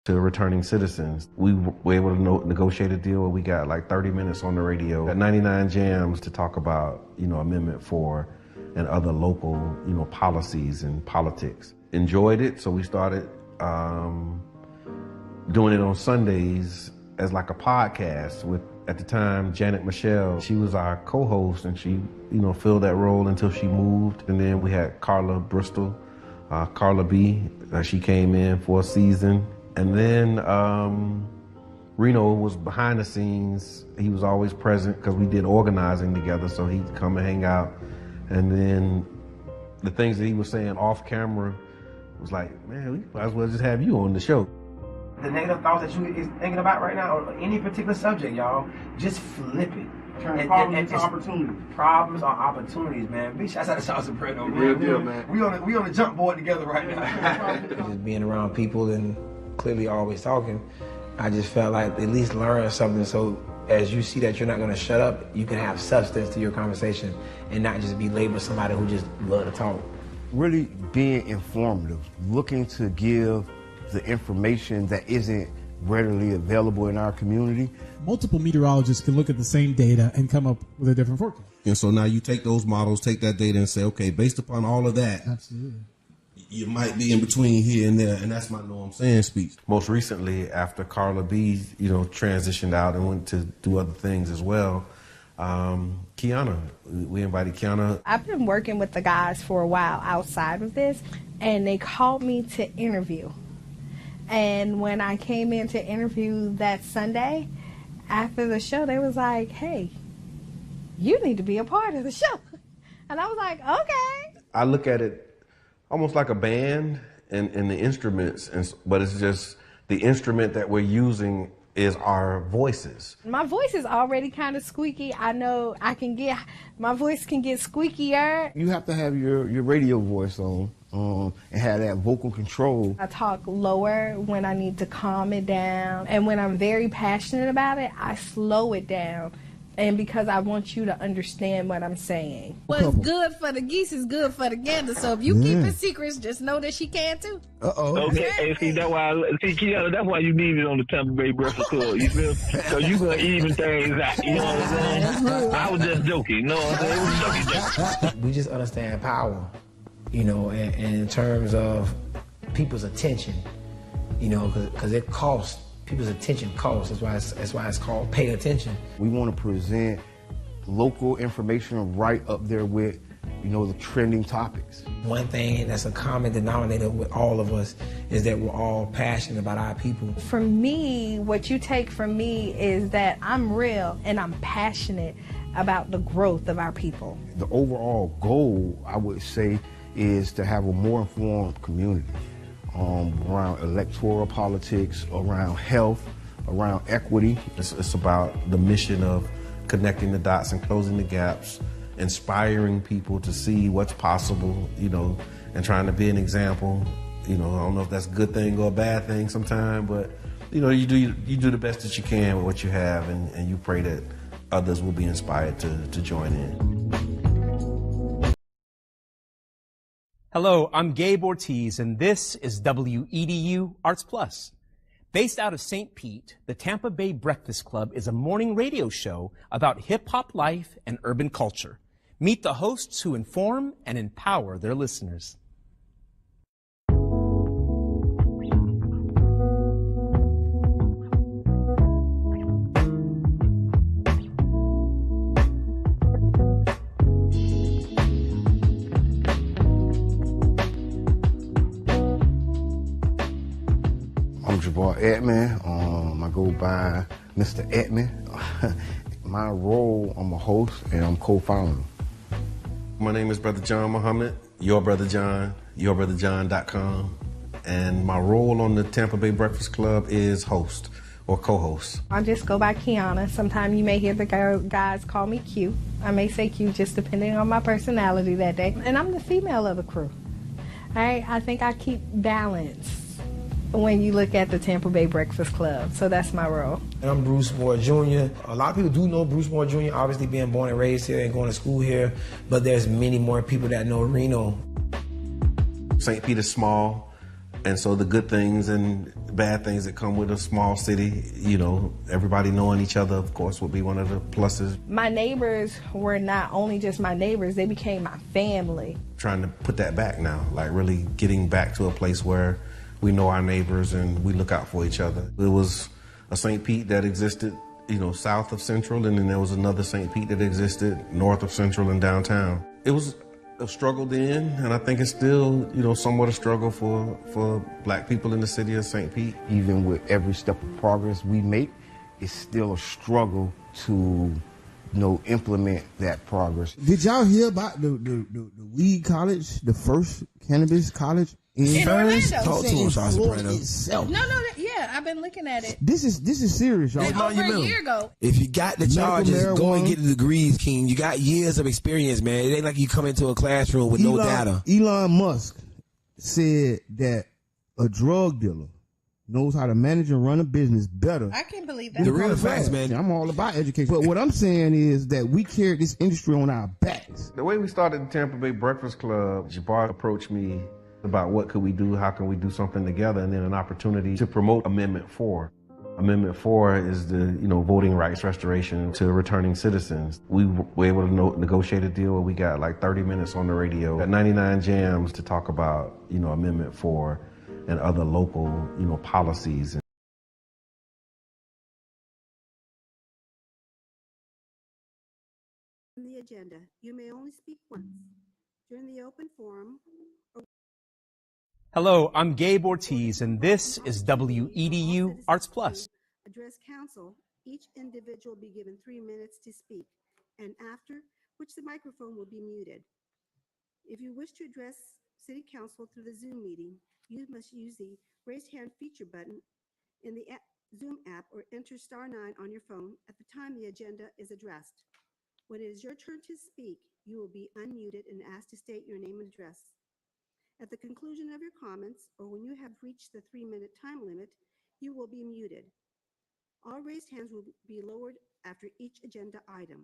to returning citizens. We were able to negotiate a deal where we got like 30 minutes on the radio at 99 Jams to talk about, Amendment 4 and other local, policies and politics. Enjoyed it, so we started doing it on Sundays as like a podcast with, at the time, Janet Michelle. She was our co-host, and she, filled that role until she moved. And then we had Carla Bristol, Carla B. She came in for a season. And then Reno was behind the scenes. He was always present because we did organizing together, so he'd come and hang out. And then the things that he was saying off camera was like, man, we might as well just have you on the show. The negative thoughts that you is thinking about right now, or any particular subject, y'all, just flip it. Turn problems into opportunities. Problems are opportunities, man. Big shouts out to Sauce and Predo, man. Real deal, man. We on the jump board together right now. Just being around people and clearly always talking, I just felt like at least learn something, so as you see that you're not going to shut up, you can have substance to your conversation and not just be labeled somebody who just love to talk. Really being informative, looking to give the information that isn't readily available in our community. Multiple meteorologists can look at the same data and come up with a different forecast. And so now you take those models, take that data and say, okay, based upon all of that, absolutely, you might be in between here and there, and that's my know what I'm saying speech. Most recently, after Carla B, transitioned out and went to do other things as well, Kiana, we invited Kiana. I've been working with the guys for a while outside of this, and they called me to interview. And when I came in to interview that Sunday, after the show, they was like, hey, you need to be a part of the show. And I was like, okay. I look at it almost like a band and the instruments, but it's just the instrument that we're using is our voices. My voice is already kind of squeaky. I know my voice can get squeakier. You have to have your radio voice on and have that vocal control. I talk lower when I need to calm it down. And when I'm very passionate about it, I slow it down. And because I want you to understand what I'm saying. What's good for the geese is good for the gander. So if you keep it secrets, just know that she can too. Okay, and see that's why that's why you need it on the Tampa Bay Breakfast Club. You feel? So you gonna even things out. You know what I'm saying? I was just joking. You know what I'm saying? It was joking. We just understand power, and in terms of people's attention, because it costs. People's attention costs. That's why it's called pay attention. We want to present local information right up there with, the trending topics. One thing that's a common denominator with all of us is that we're all passionate about our people. For me, what you take from me is that I'm real and I'm passionate about the growth of our people. The overall goal, I would say, is to have a more informed community. Around electoral politics, around health, around equity. It's about the mission of connecting the dots and closing the gaps, inspiring people to see what's possible, and trying to be an example. I don't know if that's a good thing or a bad thing sometimes, but you do the best that you can with what you have, and you pray that others will be inspired to join in. Hello, I'm Gabe Ortiz, and this is WEDU Arts Plus. Based out of St. Pete, the Tampa Bay Breakfast Club is a morning radio show about hip-hop life and urban culture. Meet the hosts who inform and empower their listeners. I'm Jabbar Edmond. I go by Mr. Edmond. My role, I'm a host and I'm co-founder. My name is Brother John Muhammad, Your Brother John, YourBrotherJohn.com. And my role on the Tampa Bay Breakfast Club is host or co-host. I just go by Kiana. Sometimes you may hear the guys call me Q. I may say Q just depending on my personality that day. And I'm the female of the crew. All right? I think I keep balance when you look at the Tampa Bay Breakfast Club. So that's my role. And I'm Bruce Moore Jr. A lot of people do know Bruce Moore Jr., obviously being born and raised here and going to school here, but there's many more people that know Reno. St. Pete is small. And so the good things and bad things that come with a small city, you know, everybody knowing each other, of course, would be one of the pluses. My neighbors were not only just my neighbors, they became my family. Trying to put that back now, like really getting back to a place where we know our neighbors and we look out for each other. It was a St. Pete that existed, you know, south of Central, and then there was another St. Pete that existed north of Central and downtown. It was a struggle then, and I think it's still, you know, somewhat a struggle for black people in the city of St. Pete. Even with every step of progress we make, it's still a struggle to, you know, implement that progress. Did y'all hear about the weed college, the first cannabis college in Orlando? Talk to him, Sean Soprano. Yeah, I've been looking at it. This is serious, y'all. Over a year ago. If you got the charges, go and get the degrees, King. You got years of experience, man. It ain't like you come into a classroom with no data. Elon Musk said that a drug dealer knows how to manage and run a business better. I can't believe that. The real facts, man. I'm all about education. But what I'm saying is that we carry this industry on our backs. The way we started the Tampa Bay Breakfast Club, Jabbar approached me about what could we do, how can we do something together, and then an opportunity to promote Amendment 4. Amendment 4 is the, you know, voting rights restoration to returning citizens. We were able to negotiate a deal where we got like 30 minutes on the radio at 99 Jams to talk about, you know, Amendment 4 and other local, you know, policies. On the agenda, you may only speak once. During the open forum. Hello, I'm Gabe Ortiz, and this is WEDU Arts Plus. Address council. Each individual will be given 3 minutes to speak, and after which the microphone will be muted. If you wish to address City Council through the Zoom meeting, you must use the raise hand feature button in the Zoom app or enter *9 on your phone at the time the agenda is addressed. When it is your turn to speak, you will be unmuted and asked to state your name and address. At the conclusion of your comments, or when you have reached the 3-minute time limit, you will be muted. All raised hands will be lowered after each agenda item.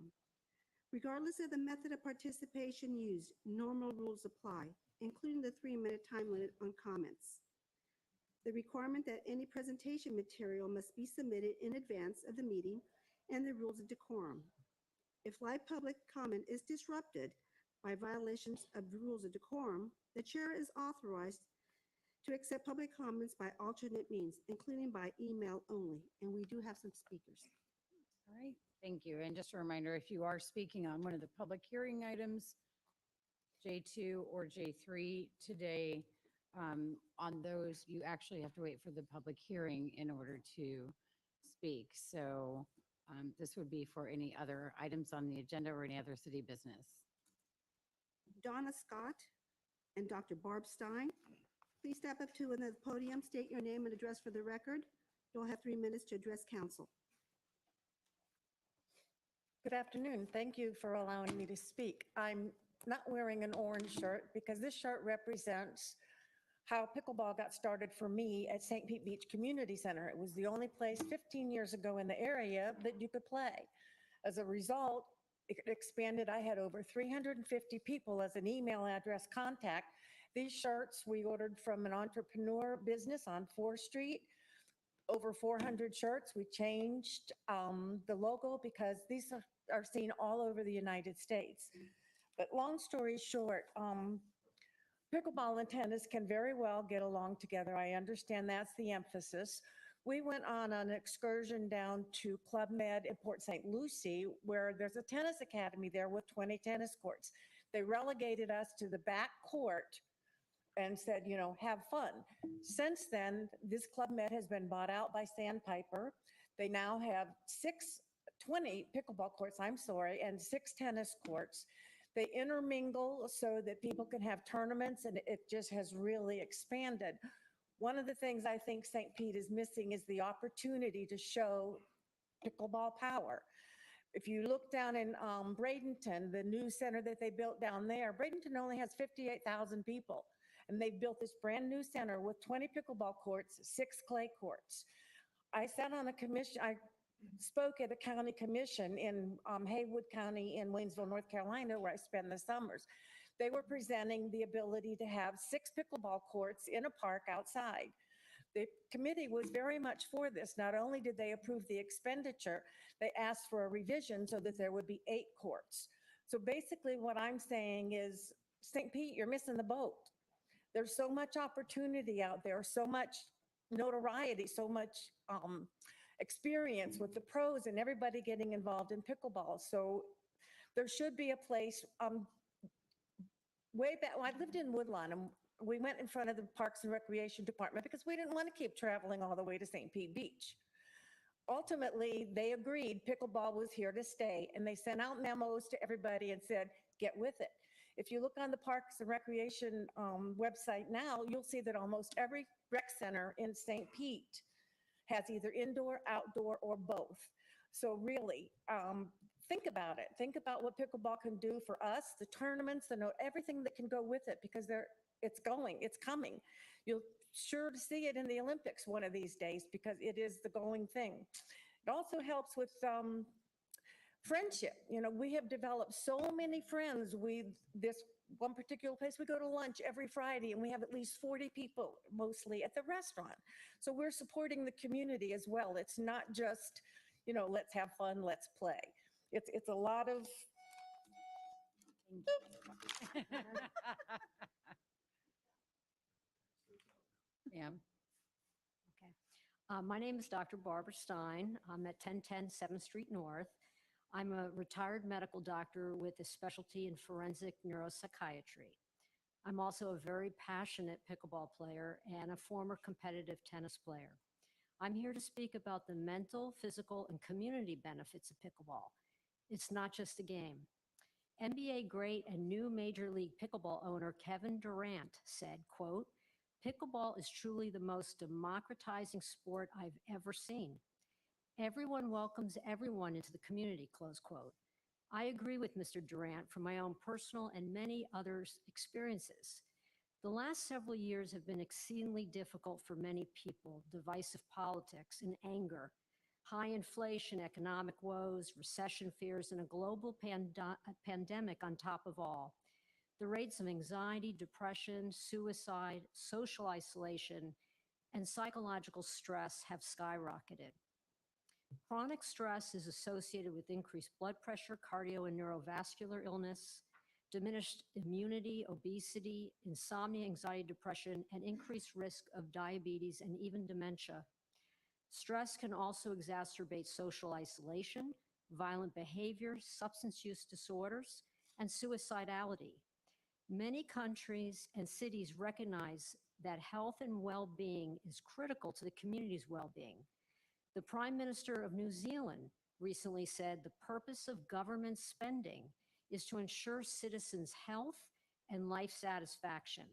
Regardless of the method of participation used, normal rules apply, including the 3-minute time limit on comments. The requirement that any presentation material must be submitted in advance of the meeting, and the rules of decorum. If live public comment is disrupted by violations of the rules of decorum, the chair is authorized to accept public comments by alternate means, including by email only. And we do have some speakers. All right, thank you. And just a reminder, if you are speaking on one of the public hearing items, J2 or J3 today, on those, you actually have to wait for the public hearing in order to speak. So this would be for any other items on the agenda or any other city business. Donna Scott and Dr. Barb Stein, please step up to the podium, state your name and address for the record. You'll have 3 minutes to address council. Good afternoon. Thank you for allowing me to speak. I'm not wearing an orange shirt because this shirt represents how pickleball got started for me at St. Pete Beach Community Center. It was the only place 15 years ago in the area that you could play. As a result, it expanded. I had over 350 people as an email address contact. These shirts we ordered from an entrepreneur business on 4th Street. Over 400 shirts. We changed the logo because these are seen all over the United States. But long story short, pickleball and tennis can very well get along together. I understand that's the emphasis. We went on an excursion down to Club Med in Port St. Lucie, where there's a tennis academy there with 20 tennis courts. They relegated us to the back court and said, you know, have fun. Since then, this Club Med has been bought out by Sandpiper. They now have 20 pickleball courts, and 6 tennis courts. They intermingle so that people can have tournaments, and it just has really expanded. One of the things I think St. Pete is missing is the opportunity to show pickleball power. If you look down in Bradenton, the new center that they built down there, Bradenton only has 58,000 people. And they built this brand new center with 20 pickleball courts, 6 clay courts. I sat on a commission, I spoke at a county commission in Haywood County in Waynesville, North Carolina, where I spend the summers. They were presenting the ability to have 6 pickleball courts in a park outside. The committee was very much for this. Not only did they approve the expenditure, they asked for a revision so that there would be 8 courts. So basically what I'm saying is, St. Pete, you're missing the boat. There's so much opportunity out there, so much notoriety, so much experience with the pros and everybody getting involved in pickleball. So there should be a place, way back, I lived in Woodlawn, and we went in front of the Parks and Recreation Department because we didn't want to keep traveling all the way to St. Pete Beach. Ultimately, they agreed pickleball was here to stay, and they sent out memos to everybody and said, get with it. If you look on the Parks and Recreation website now, you'll see that almost every rec center in St. Pete has either indoor, outdoor, or both. So really, think about it. Think about what pickleball can do for us, the tournaments, everything that can go with it, because it's coming. You'll sure to see it in the Olympics one of these days because it is the going thing. It also helps with friendship. We have developed so many friends with this one particular place. We go to lunch every Friday and we have at least 40 people, mostly at the restaurant. So we're supporting the community as well. It's not just, let's have fun, let's play. It's a lot of. Yeah. Okay. My name is Dr. Barbara Stein. I'm at 1010 7th Street North. I'm a retired medical doctor with a specialty in forensic neuropsychiatry. I'm also a very passionate pickleball player and a former competitive tennis player. I'm here to speak about the mental, physical, and community benefits of pickleball. It's not just a game. NBA great and new Major League Pickleball owner Kevin Durant said, quote, "Pickleball is truly the most democratizing sport I've ever seen. Everyone welcomes everyone into the community," close quote. I agree with Mr. Durant from my own personal and many others' experiences. The last several years have been exceedingly difficult for many people. Divisive politics and anger, high inflation, economic woes, recession fears, and a global pandemic on top of all. The rates of anxiety, depression, suicide, social isolation, and psychological stress have skyrocketed. Chronic stress is associated with increased blood pressure, cardio and neurovascular illness, diminished immunity, obesity, insomnia, anxiety, depression, and increased risk of diabetes and even dementia. Stress can also exacerbate social isolation, violent behavior, substance use disorders, and suicidality. Many countries and cities recognize that health and well-being is critical to the community's well-being. The Prime Minister of New Zealand recently said the purpose of government spending is to ensure citizens' health and life satisfaction.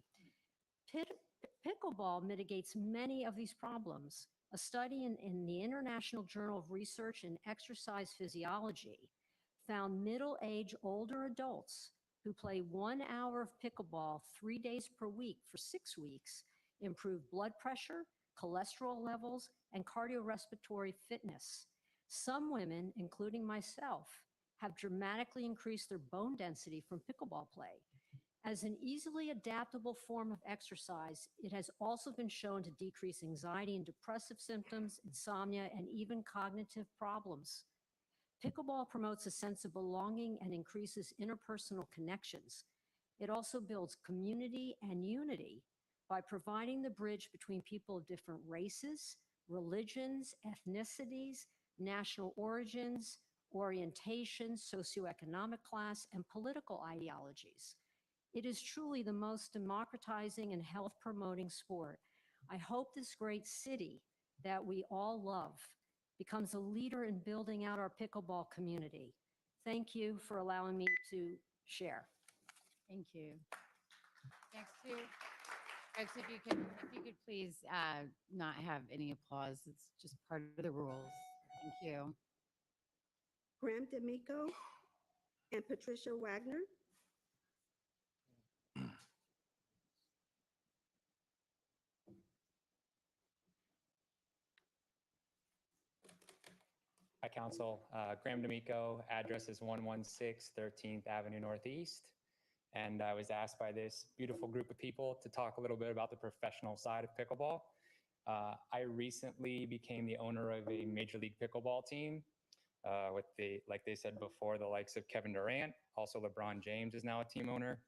Pickleball mitigates many of these problems. A study in the International Journal of Research in Exercise Physiology found middle-aged older adults who play 1 hour of pickleball 3 days per week for 6 weeks improved blood pressure, cholesterol levels, and cardiorespiratory fitness. Some women, including myself, have dramatically increased their bone density from pickleball play. As an easily adaptable form of exercise, it has also been shown to decrease anxiety and depressive symptoms, insomnia, and even cognitive problems. Pickleball promotes a sense of belonging and increases interpersonal connections. It also builds community and unity by providing the bridge between people of different races, religions, ethnicities, national origins, orientations, socioeconomic class, and political ideologies. It is truly the most democratizing and health-promoting sport. I hope this great city that we all love becomes a leader in building out our pickleball community. Thank you for allowing me to share. Thank you. Next to, folks, if you could please not have any applause. It's just part of the rules. Thank you. Graham D'Amico and Patricia Wagner. Hi, Council. Graham D'Amico, address is 116 13th Avenue Northeast. And I was asked by this beautiful group of people to talk a little bit about the professional side of pickleball. I recently became the owner of a Major League Pickleball team with like they said before, the likes of Kevin Durant. Also, LeBron James is now a team owner.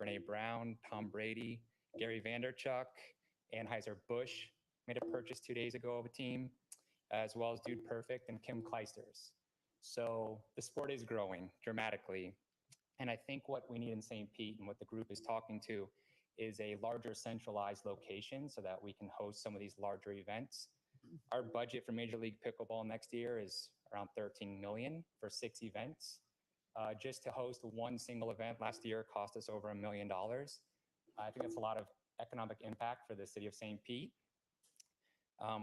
Brene Brown, Tom Brady, Gary Vanderchuk, Anheuser-Busch made a purchase 2 days ago of a team, as well as Dude Perfect and Kim Kleisters. So the sport is growing dramatically. And I think what we need in St. Pete and what the group is talking to is a larger centralized location so that we can host some of these larger events. Our budget for Major League Pickleball next year is around $13 million for 6 events. Just to host one single event last year cost us over $1 million. I think that's a lot of economic impact for the city of St. Pete.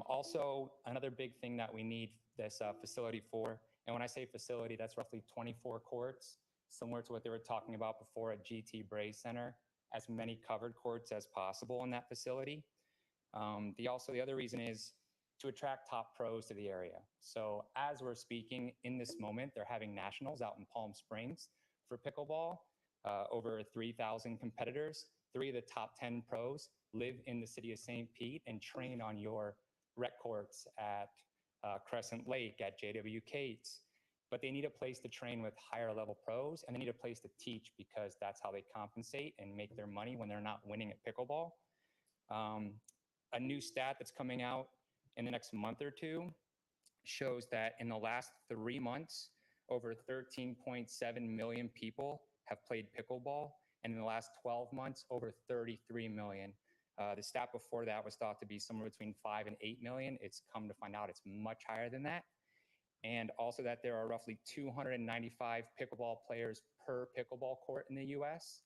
Also, another big thing that we need this facility for, and when I say facility, that's roughly 24 courts, similar to what they were talking about before at GT Bray Center, as many covered courts as possible in that facility. The other reason is to attract top pros to the area. So as we're speaking in this moment, they're having nationals out in Palm Springs for pickleball, over 3,000 competitors. 3 of the top 10 pros live in the city of St. Pete and train on your rec courts at Crescent Lake, at JW Cates. But they need a place to train with higher level pros, and they need a place to teach because that's how they compensate and make their money when they're not winning at pickleball. A new stat that's coming out in the next month or two shows that in the last 3 months, over 13.7 million people have played pickleball. And in the last 12 months, over 33 million. The stat before that was thought to be somewhere between 5 and 8 million. It's come to find out it's much higher than that. And also that there are roughly 295 pickleball players per pickleball court in the US,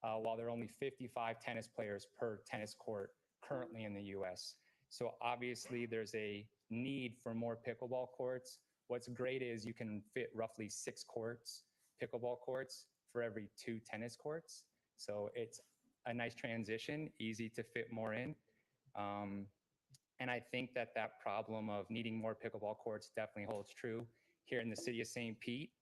while there are only 55 tennis players per tennis court currently in the US. So obviously there's a need for more pickleball courts. What's great is you can fit roughly 6 courts, pickleball courts, for every 2 tennis courts. So it's a nice transition, easy to fit more in. And I think that that problem of needing more pickleball courts definitely holds true here in the city of St. Pete.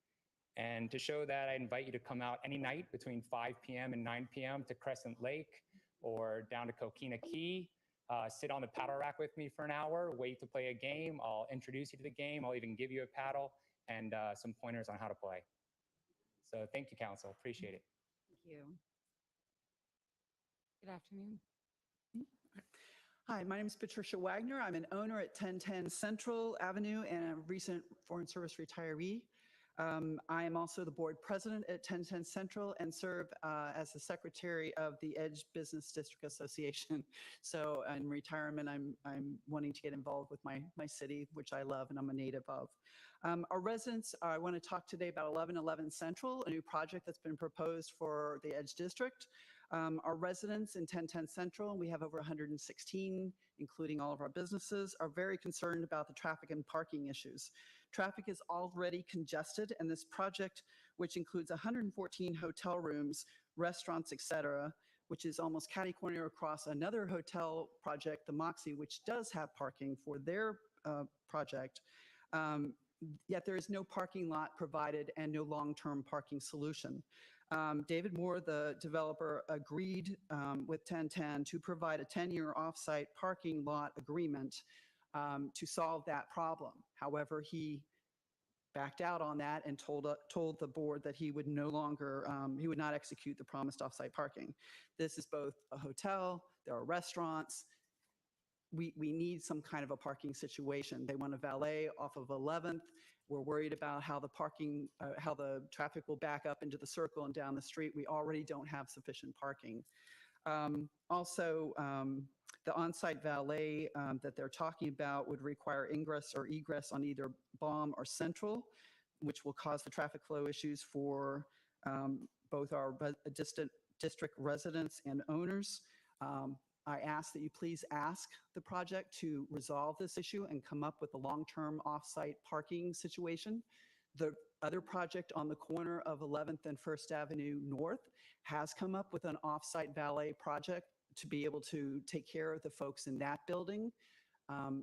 And to show that, I invite you to come out any night between 5 p.m. and 9 p.m. to Crescent Lake or down to Coquina Key. Sit on the paddle rack with me for an hour, wait to play a game. I'll introduce you to the game. I'll even give you a paddle and some pointers on how to play. So thank you, Council. Appreciate it. Thank you. Good afternoon. Hi, my name is Patricia Wagner. I'm an owner at 1010 Central Avenue and a recent Foreign Service retiree. I am also the board president at 1010 Central and serve as the secretary of the Edge Business District Association. So in retirement, I'm wanting to get involved with my city, which I love and I'm a native of. Our residents, I want to talk today about 1111 Central, a new project that's been proposed for the Edge District. Our residents in 1010 Central, we have over 116, including all of our businesses, are very concerned about the traffic and parking issues. Traffic is already congested, and this project, which includes 114 hotel rooms, restaurants, etc., which is almost catty-corner across another hotel project, the Moxie, which does have parking for their project, yet there is no parking lot provided and no long-term parking solution. David Moore, the developer, agreed with 1010 to provide a 10-year off-site parking lot agreement to solve that problem. However, he backed out on that and told the board that he would no longer, he would not execute the promised off-site parking. This is both a hotel, there are restaurants. We need some kind of a parking situation. They want a valet off of 11th. We're worried about how the parking, how the traffic will back up into the circle and down the street. We already don't have sufficient parking. Also, the on-site valet that they're talking about would require ingress or egress on either Baum or Central, which will cause the traffic flow issues for both our district residents and owners. I ask that you please ask the project to resolve this issue and come up with a long-term off-site parking situation. The other project on the corner of 11th and 1st Avenue North has come up with an off-site valet project to be able to take care of the folks in that building.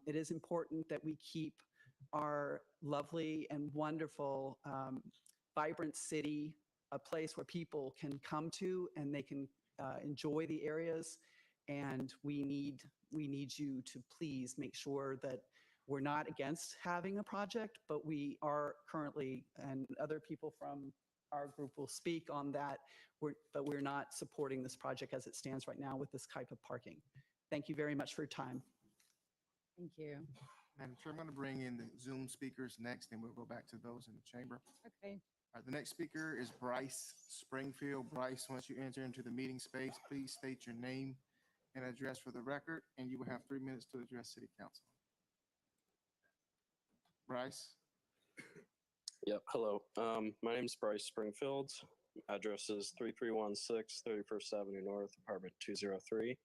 It is important that we keep our lovely and wonderful, vibrant city a place where people can come to and they can enjoy the areas. And we need you to please make sure that we're not against having a project, but we are currently, and other people from our group will speak on that, but we're not supporting this project as it stands right now with this type of parking. Thank you very much for your time. Thank you. Madam Chair, I'm going to bring in the Zoom speakers next, and we'll go back to those in the chamber. Okay. All right, the next speaker is Bryce Springfield. Bryce, once you enter into the meeting space, please state your name and address for the record, and you will have 3 minutes to address City Council. Bryce? Yep, hello. My name is Bryce Springfield. Address is 3316 31st Avenue North, apartment 203.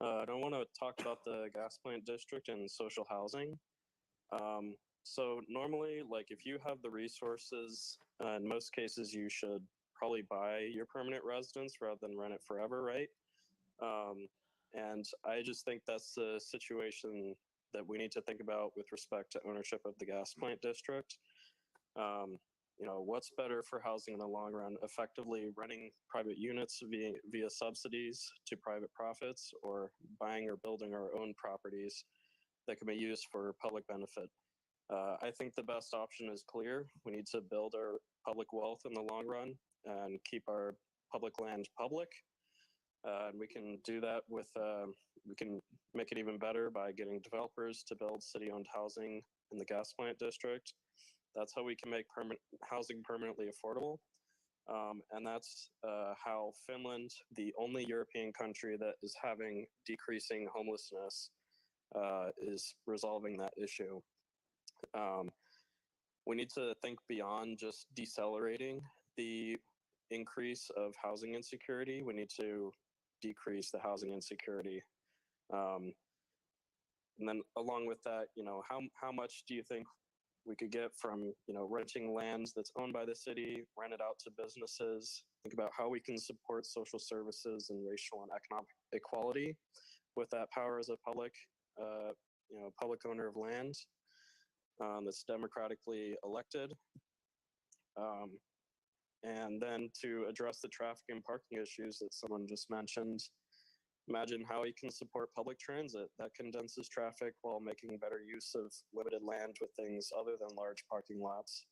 I don't want to talk about the gas plant district and social housing. So normally, like if you have the resources, in most cases, you should probably buy your permanent residence rather than rent it forever, right? And I just think that's the situation that we need to think about with respect to ownership of the gas plant district. You know, what's better for housing in the long run? Effectively renting private units via subsidies to private profits, or buying or building our own properties that can be used for public benefit. I think the best option is clear. We need to build our public wealth in the long run and keep our public land public. And we can do that with, we can make it even better by getting developers to build city-owned housing in the gas plant district. That's how we can make housing permanently affordable. And that's how Finland, the only European country that is having decreasing homelessness, is resolving that issue. We need to think beyond just decelerating the increase of housing insecurity. We need to decrease the housing insecurity. And then along with that, you know, how much do you think we could get from, you know, renting lands that's owned by the city, rent it out to businesses? Think about how we can support social services and racial and economic equality with that power as a public, you know, public owner of land that's democratically elected. And then to address the traffic and parking issues that someone just mentioned, imagine how you can support public transit that condenses traffic while making better use of limited land with things other than large parking lots.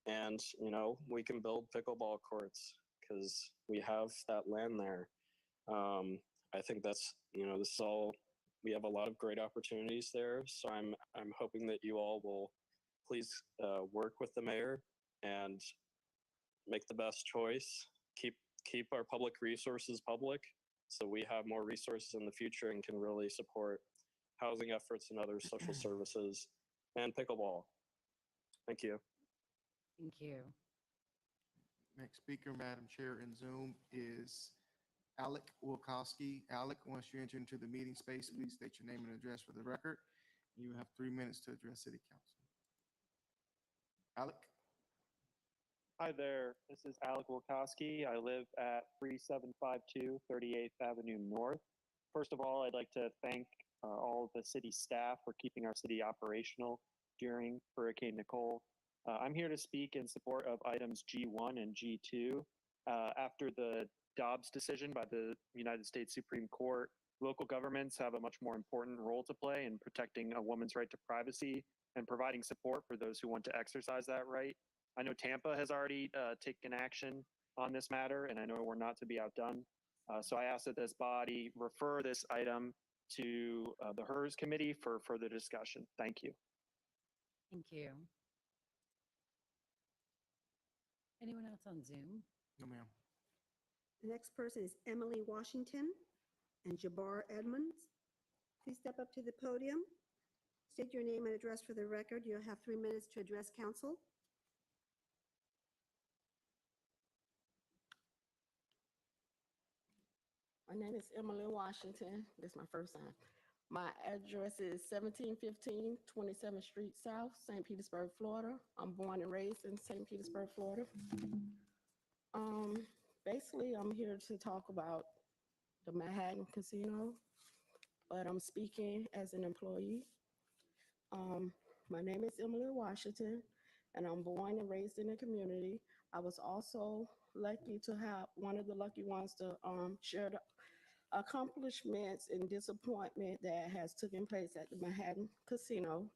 And, you know, we can build pickleball courts because we have that land there. I think that's, you know, this is all, we have a lot of great opportunities there. So I'm hoping that you all will please work with the mayor and make the best choice. Keep our public resources public, so we have more resources in the future and can really support housing efforts and other social services and pickleball. Thank you. Thank you. Next speaker, Madam Chair, in Zoom is Alec Wilkowski. Alec, once you enter into the meeting space, please state your name and address for the record. You have 3 minutes to address City Council. Alec? Hi there, this is Alec Wilkowski. I live at 3752 38th Avenue North. First of all, I'd like to thank all the city staff for keeping our city operational during Hurricane Nicole. I'm here to speak in support of items G1 and G2. After the Dobbs decision by the United States Supreme Court, local governments have a much more important role to play in protecting a woman's right to privacy and providing support for those who want to exercise that right. I know Tampa has already taken action on this matter, and I know we're not to be outdone. So I ask that this body refer this item to the HERS committee for further discussion. Thank you. Thank you. Anyone else on Zoom? No, ma'am. The next person is Emily Washington and Jabbar Edmonds. Please step up to the podium. State your name and address for the record. You'll have 3 minutes to address council. My name is Emily Washington. This is my first time. My address is 1715 27th Street South, St. Petersburg, Florida. I'm born and raised in St. Petersburg, Florida. Basically, I'm here to talk about the Manhattan Casino, but I'm speaking as an employee. My name is Emily Washington, and I'm born and raised in the community. I was also lucky to have one of the lucky ones to share the accomplishments and disappointment that has taken place at the Manhattan Casino.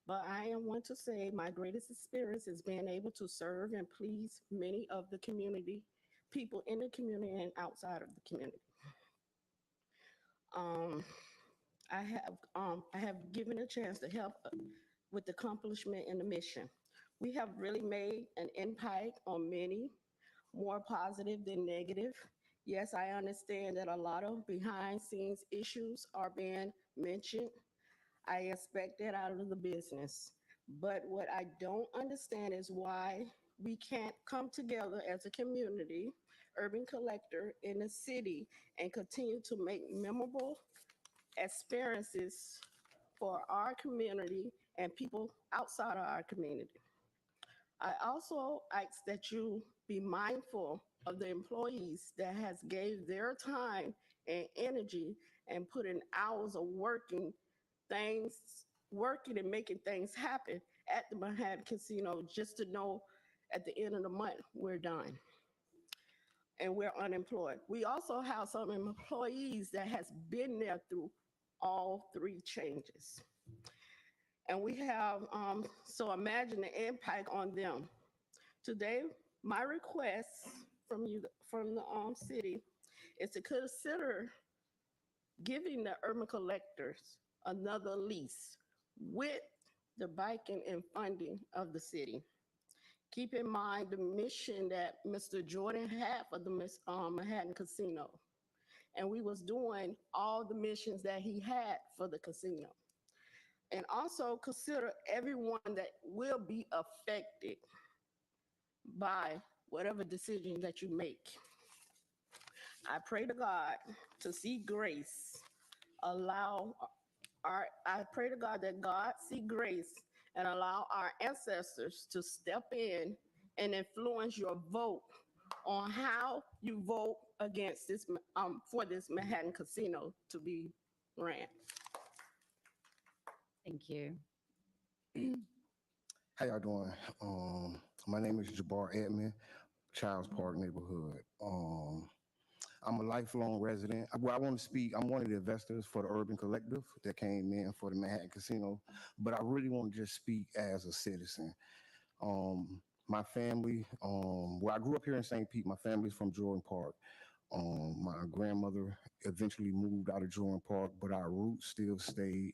But I am one to say my greatest experience is being able to serve and please many of the community, people in the community and outside of the community. Um, I have given a chance to help with the accomplishment and the mission. We have really made an impact on many, more positive than negative. Yes, I understand that a lot of behind scenes issues are being mentioned. I expect that out of the business. But what I don't understand is why we can't come together as a community, urban collector in the city, and continue to make memorable experiences for our community and people outside of our community. I also ask that you be mindful of the employees that has gave their time and energy and put in hours of things, working and making things happen at the Manhattan Casino just to know at the end of the month we're done and we're unemployed. We also have some employees that has been there through all three changes. And we have, so imagine the impact on them. Today, my request from you, from the city, is to consider giving the urban collectors another lease with the backing and funding of the city. Keep in mind the mission that Mr. Jordan had for the Manhattan Casino. And we was doing all the missions that he had for the casino. And also consider everyone that will be affected by whatever decision that you make. I pray to God to see grace, I pray to God that God see grace and allow our ancestors to step in and influence your vote on how you vote against this, for this Manhattan Casino to be ran. Thank you. How y'all doing? My name is Jabbar Edmond, Childs Park neighborhood. I'm a lifelong resident. Well, I want to speak. I'm one of the investors for the Urban Collective that came in for the Manhattan Casino, but I really want to just speak as a citizen. My family, well, I grew up here in St. Pete. My family's from Jordan Park. My grandmother eventually moved out of Jordan Park, but our roots still stayed,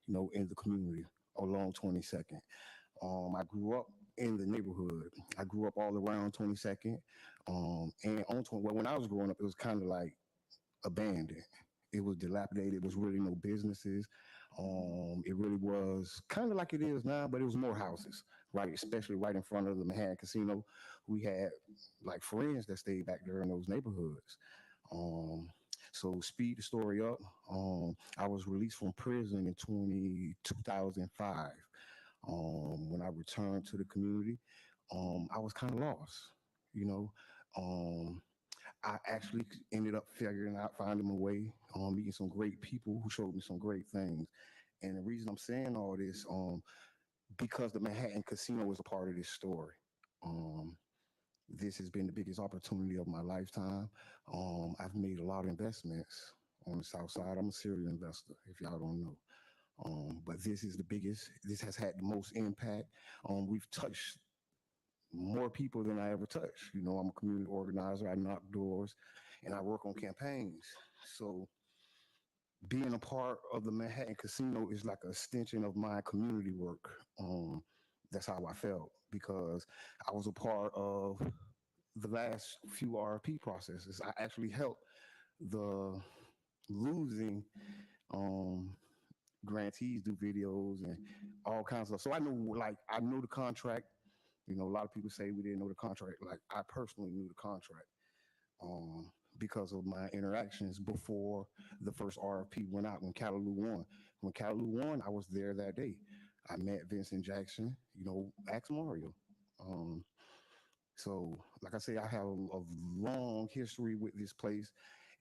in the community along 22nd. I grew up in the neighborhood. I grew up all around 22nd. And on 20, well, when I was growing up, it was kind of like abandoned. It was dilapidated. It was really no businesses. It really was kind of like it is now, but it was more houses, right? Especially right in front of the Manhattan Casino. We had like friends that stayed back there in those neighborhoods. So speed the story up. I was released from prison in 2005. When I returned to the community, I was kind of lost, you know. I actually ended up finding my way, meeting some great people who showed me some great things. And the reason I'm saying all this, because the Manhattan Casino is a part of this story. This has been the biggest opportunity of my lifetime. I've made a lot of investments on the South Side. I'm a serial investor, if y'all don't know. But this is the biggest, this has had the most impact. We've touched more people than I ever touched. I'm a community organizer, I knock doors, and I work on campaigns. So being a part of the Manhattan Casino is like an extension of my community work. That's how I felt, because I was a part of the last few RFP processes. I actually helped the losing grantees do videos and all kinds of stuff. So I know the contract. A lot of people say we didn't know the contract. Like, I personally knew the contract because of my interactions before the first RFP went out when Callaloo won. When Callaloo won, I was there that day. I met Vincent Jackson, ask Mario. So, like I say, I have a long history with this place.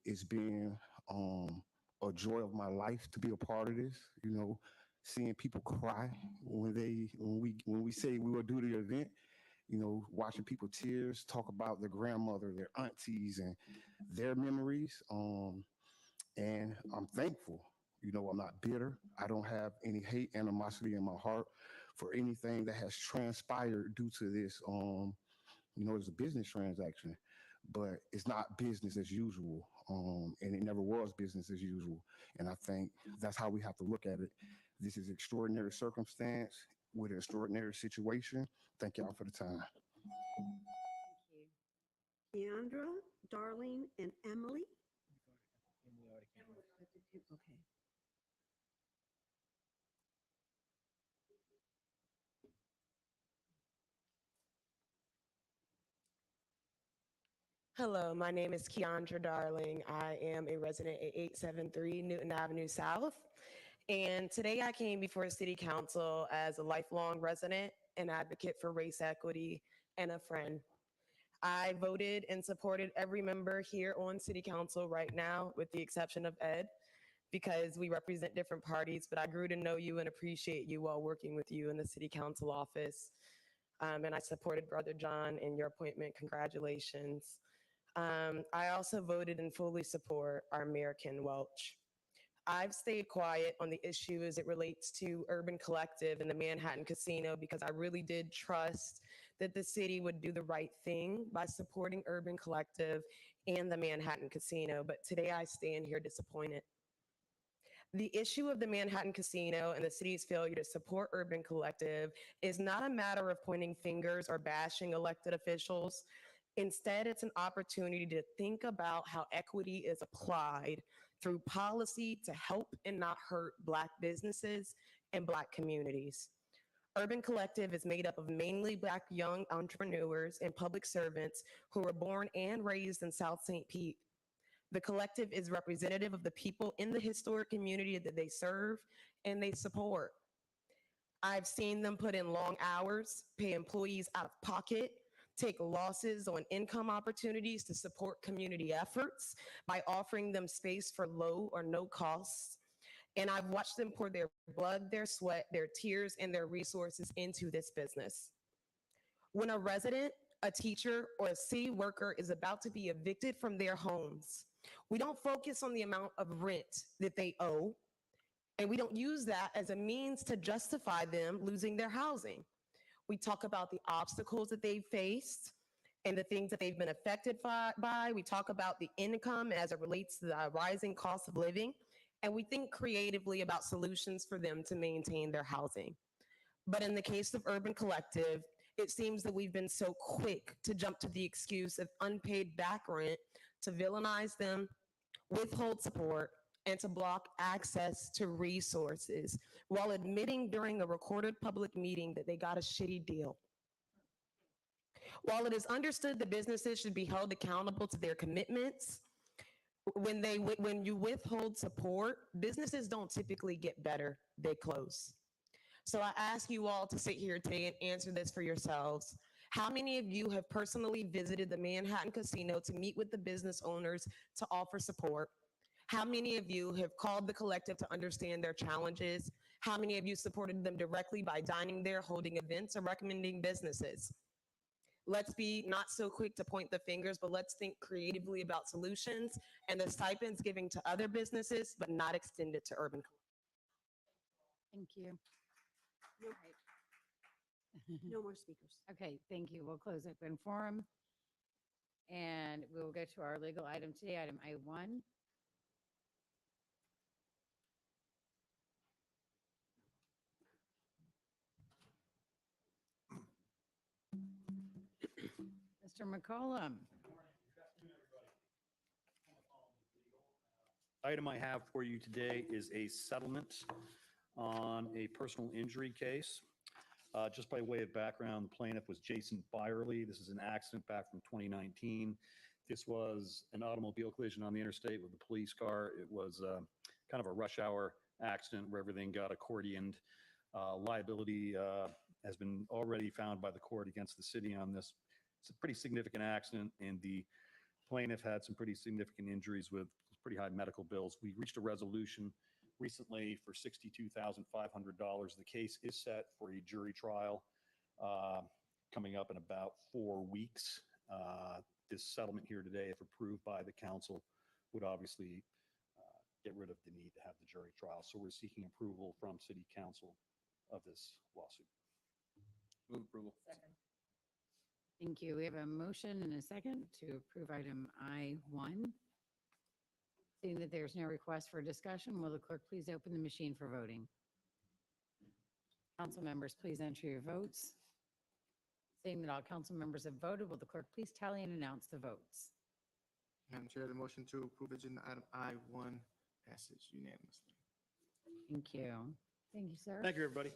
It's been a joy of my life to be a part of this. Seeing people cry when we say we will do the event. watching people tears, talk about their grandmother, their aunties, and their memories. And I'm thankful. I'm not bitter. I don't have any hate, animosity in my heart for anything that has transpired due to this. It's a business transaction, but it's not business as usual. And it never was business as usual. And I think that's how we have to look at it. This is extraordinary circumstance with an extraordinary situation. Thank y'all for the time. Keandra, Darlene, and Emily. Okay. Hello, my name is Keandra Darling. I am a resident at 873 Newton Avenue South. And today I came before City Council as a lifelong resident, an advocate for race equity, and a friend. I voted and supported every member here on City Council right now, with the exception of Ed, because we represent different parties, but I grew to know you and appreciate you while working with you in the City Council office. And I supported Brother John in your appointment. Congratulations. I also voted and fully support our Mayor Ken Welch. I've stayed quiet on the issue as it relates to Urban Collective and the Manhattan Casino because I really did trust that the city would do the right thing by supporting Urban Collective and the Manhattan Casino, but today I stand here disappointed. The issue of the Manhattan Casino and the city's failure to support Urban Collective is not a matter of pointing fingers or bashing elected officials. Instead, it's an opportunity to think about how equity is applied through policy to help and not hurt Black businesses and Black communities. Urban Collective is made up of mainly Black young entrepreneurs and public servants who were born and raised in South St. Pete. The collective is representative of the people in the historic community that they serve and they support. I've seen them put in long hours, pay employees out of pocket, take losses on income opportunities to support community efforts by offering them space for low or no costs. And I've watched them pour their blood, their sweat, their tears, and their resources into this business. When a resident, a teacher, or a city worker is about to be evicted from their homes, we don't focus on the amount of rent that they owe, and we don't use that as a means to justify them losing their housing. We talk about the obstacles that they've faced and the things that they've been affected by. We talk about the income as it relates to the rising cost of living, and we think creatively about solutions for them to maintain their housing. But in the case of Urban Collective, it seems that we've been so quick to jump to the excuse of unpaid back rent to villainize them, withhold support, and to block access to resources while admitting during a recorded public meeting that they got a shitty deal. While it is understood that businesses should be held accountable to their commitments, when you withhold support, businesses don't typically get better, they close. So I ask you all to sit here today and answer this for yourselves. How many of you have personally visited the Manhattan Casino to meet with the business owners to offer support? How many of you have called the collective to understand their challenges? How many of you supported them directly by dining there, holding events, or recommending businesses? Let's be not so quick to point the fingers, but let's think creatively about solutions and the stipends giving to other businesses, but not extended to Urban. Thank you. No more speakers. Okay, thank you. We'll close open forum. And we will go to our legal item today, item I1. Mr. McCollum. Item I have for you today is a settlement on a personal injury case. Just by way of background, the plaintiff was Jason Byerly. This is an accident back from 2019. This was an automobile collision on the interstate with a police car. It was kind of a rush hour accident where everything got accordioned. Liability has been already found by the court against the city on this. It's a pretty significant accident, and the plaintiff had some pretty significant injuries with pretty high medical bills. We reached a resolution recently for $62,500. The case is set for a jury trial coming up up in about 4 weeks. This settlement here today, if approved by the council, would obviously get rid of the need to have the jury trial. So we're seeking approval from City Council of this lawsuit. Move approval. Second. Thank you. We have a motion and a second to approve item I-1. Seeing that there's no request for discussion, will the clerk please open the machine for voting? Council members, please enter your votes. Seeing that all council members have voted, will the clerk please tally and announce the votes? Madam Chair, the motion to approve agenda item I-1 passes unanimously. Thank you. Thank you, sir. Thank you, everybody.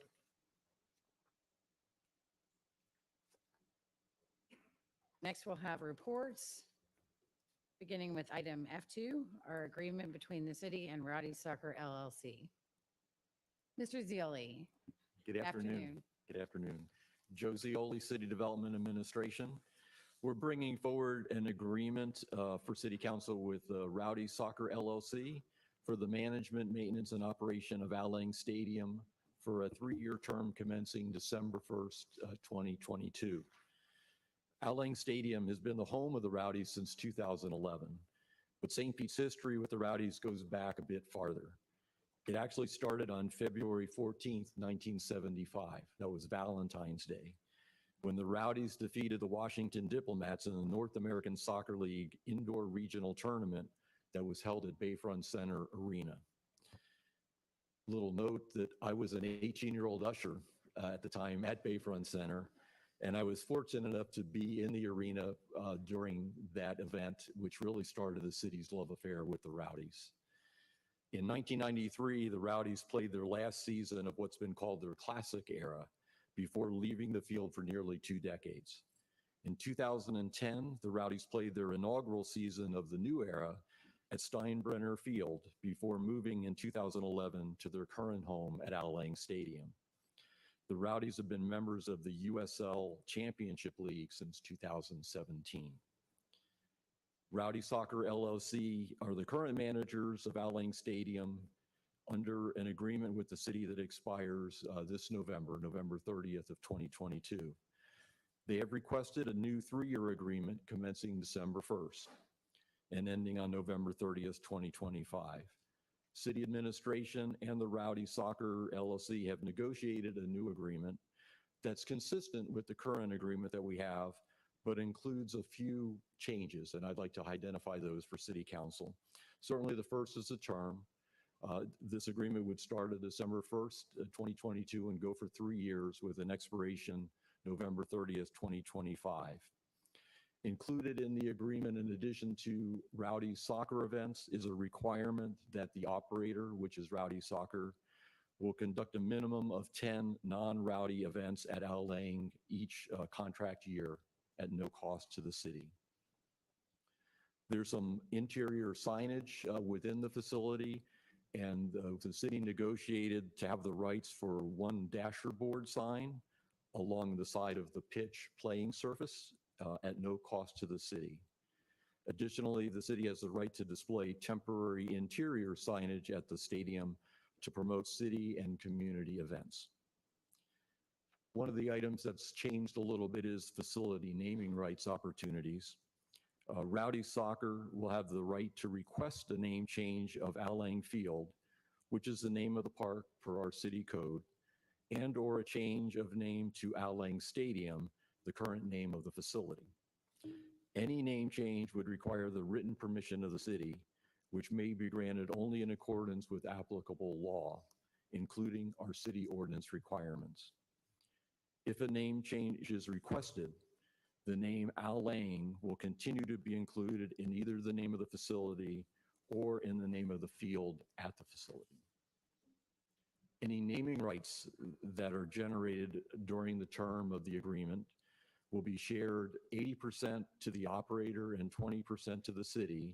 Next, we'll have reports, beginning with item F2, our agreement between the city and Rowdy Soccer LLC. Mr. Zeoli. Good afternoon. Good afternoon. Joe Zeoli, City Development Administration. We're bringing forward an agreement for City Council with Rowdy Soccer LLC for the management, maintenance, and operation of Al Lang Stadium for a 3-year term commencing December 1st, 2022. Al Lang Stadium has been the home of the Rowdies since 2011, but St. Pete's history with the Rowdies goes back a bit farther. It actually started on February 14th, 1975. That was Valentine's Day, when the Rowdies defeated the Washington Diplomats in the North American Soccer League indoor regional tournament that was held at Bayfront Center Arena. Little note that I was an 18-year-old usher at the time at Bayfront Center, and I was fortunate enough to be in the arena during that event, which really started the city's love affair with the Rowdies. In 1993, the Rowdies played their last season of what's been called their classic era before leaving the field for nearly 2 decades. In 2010, the Rowdies played their inaugural season of the new era at Steinbrenner Field before moving in 2011 to their current home at Al Lang Stadium. The Rowdies have been members of the USL Championship League since 2017. Rowdy Soccer LLC are the current managers of Al Lang Stadium under an agreement with the city that expires this November 30th of 2022. They have requested a new 3-year agreement commencing December 1st and ending on November 30th, 2025. City administration and the Rowdy Soccer LLC have negotiated a new agreement that's consistent with the current agreement that we have, but includes a few changes, and I'd like to identify those for City Council. Certainly the first is the term. This agreement would start at December 1st, 2022 and go for 3 years with an expiration November 30th, 2025. Included in the agreement, in addition to Rowdy Soccer events, is a requirement that the operator, which is Rowdy Soccer, will conduct a minimum of 10 non-Rowdy events at Al Lang each contract year at no cost to the city. There's some interior signage within the facility, and the city negotiated to have the rights for 1 dasher board sign along the side of the pitch playing surface at no cost to the city. Additionally, the city has the right to display temporary interior signage at the stadium to promote city and community events. One of the items that's changed a little bit is facility naming rights opportunities. Rowdy Soccer will have the right to request a name change of Al Lang Field, which is the name of the park per our city code, and or a change of name to Al Lang Stadium, the current name of the facility. Any name change would require the written permission of the city, which may be granted only in accordance with applicable law, including our city ordinance requirements. If a name change is requested, the name Al Lang will continue to be included in either the name of the facility or in the name of the field at the facility. Any naming rights that are generated during the term of the agreement will be shared 80% to the operator and 20% to the city,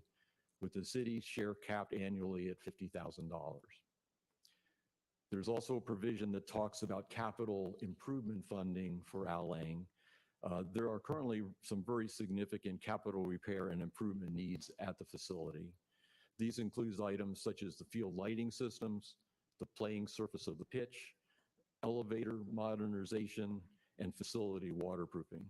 with the city's share capped annually at $50,000. There's also a provision that talks about capital improvement funding for Al Lang. There are currently some very significant capital repair and improvement needs at the facility. These include items such as the field lighting systems, the playing surface of the pitch, elevator modernization, and facility waterproofing.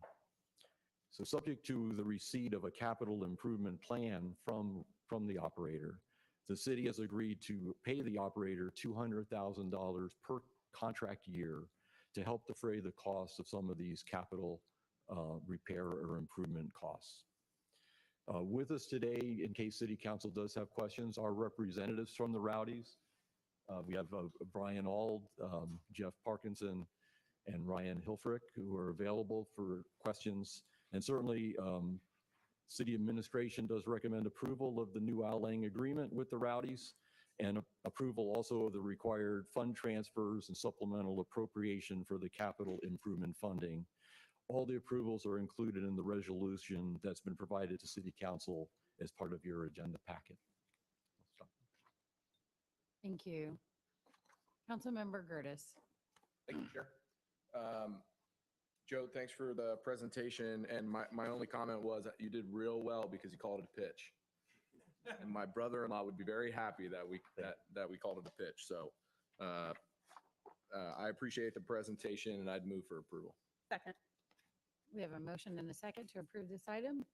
So subject to the receipt of a capital improvement plan from the operator, the city has agreed to pay the operator $200,000 per contract year to help defray the costs of some of these capital repair or improvement costs. With us today, in case City Council does have questions, are representatives from the Rowdies. We have Brian Auld, Jeff Parkinson, and Ryan Hilfrich, who are available for questions. And certainly, City Administration does recommend approval of the new outlaying agreement with the Rowdies and approval also of the required fund transfers and supplemental appropriation for the capital improvement funding. All the approvals are included in the resolution that's been provided to City Council as part of your agenda packet. Thank you. Councilmember Gertis. Thank you, Chair. Joe, thanks for the presentation. And my only comment was that you did real well because you called it a pitch. And my brother-in-law would be very happy that we called it a pitch. So I appreciate the presentation, and I'd move for approval. Second. We have a motion and a second to approve this item.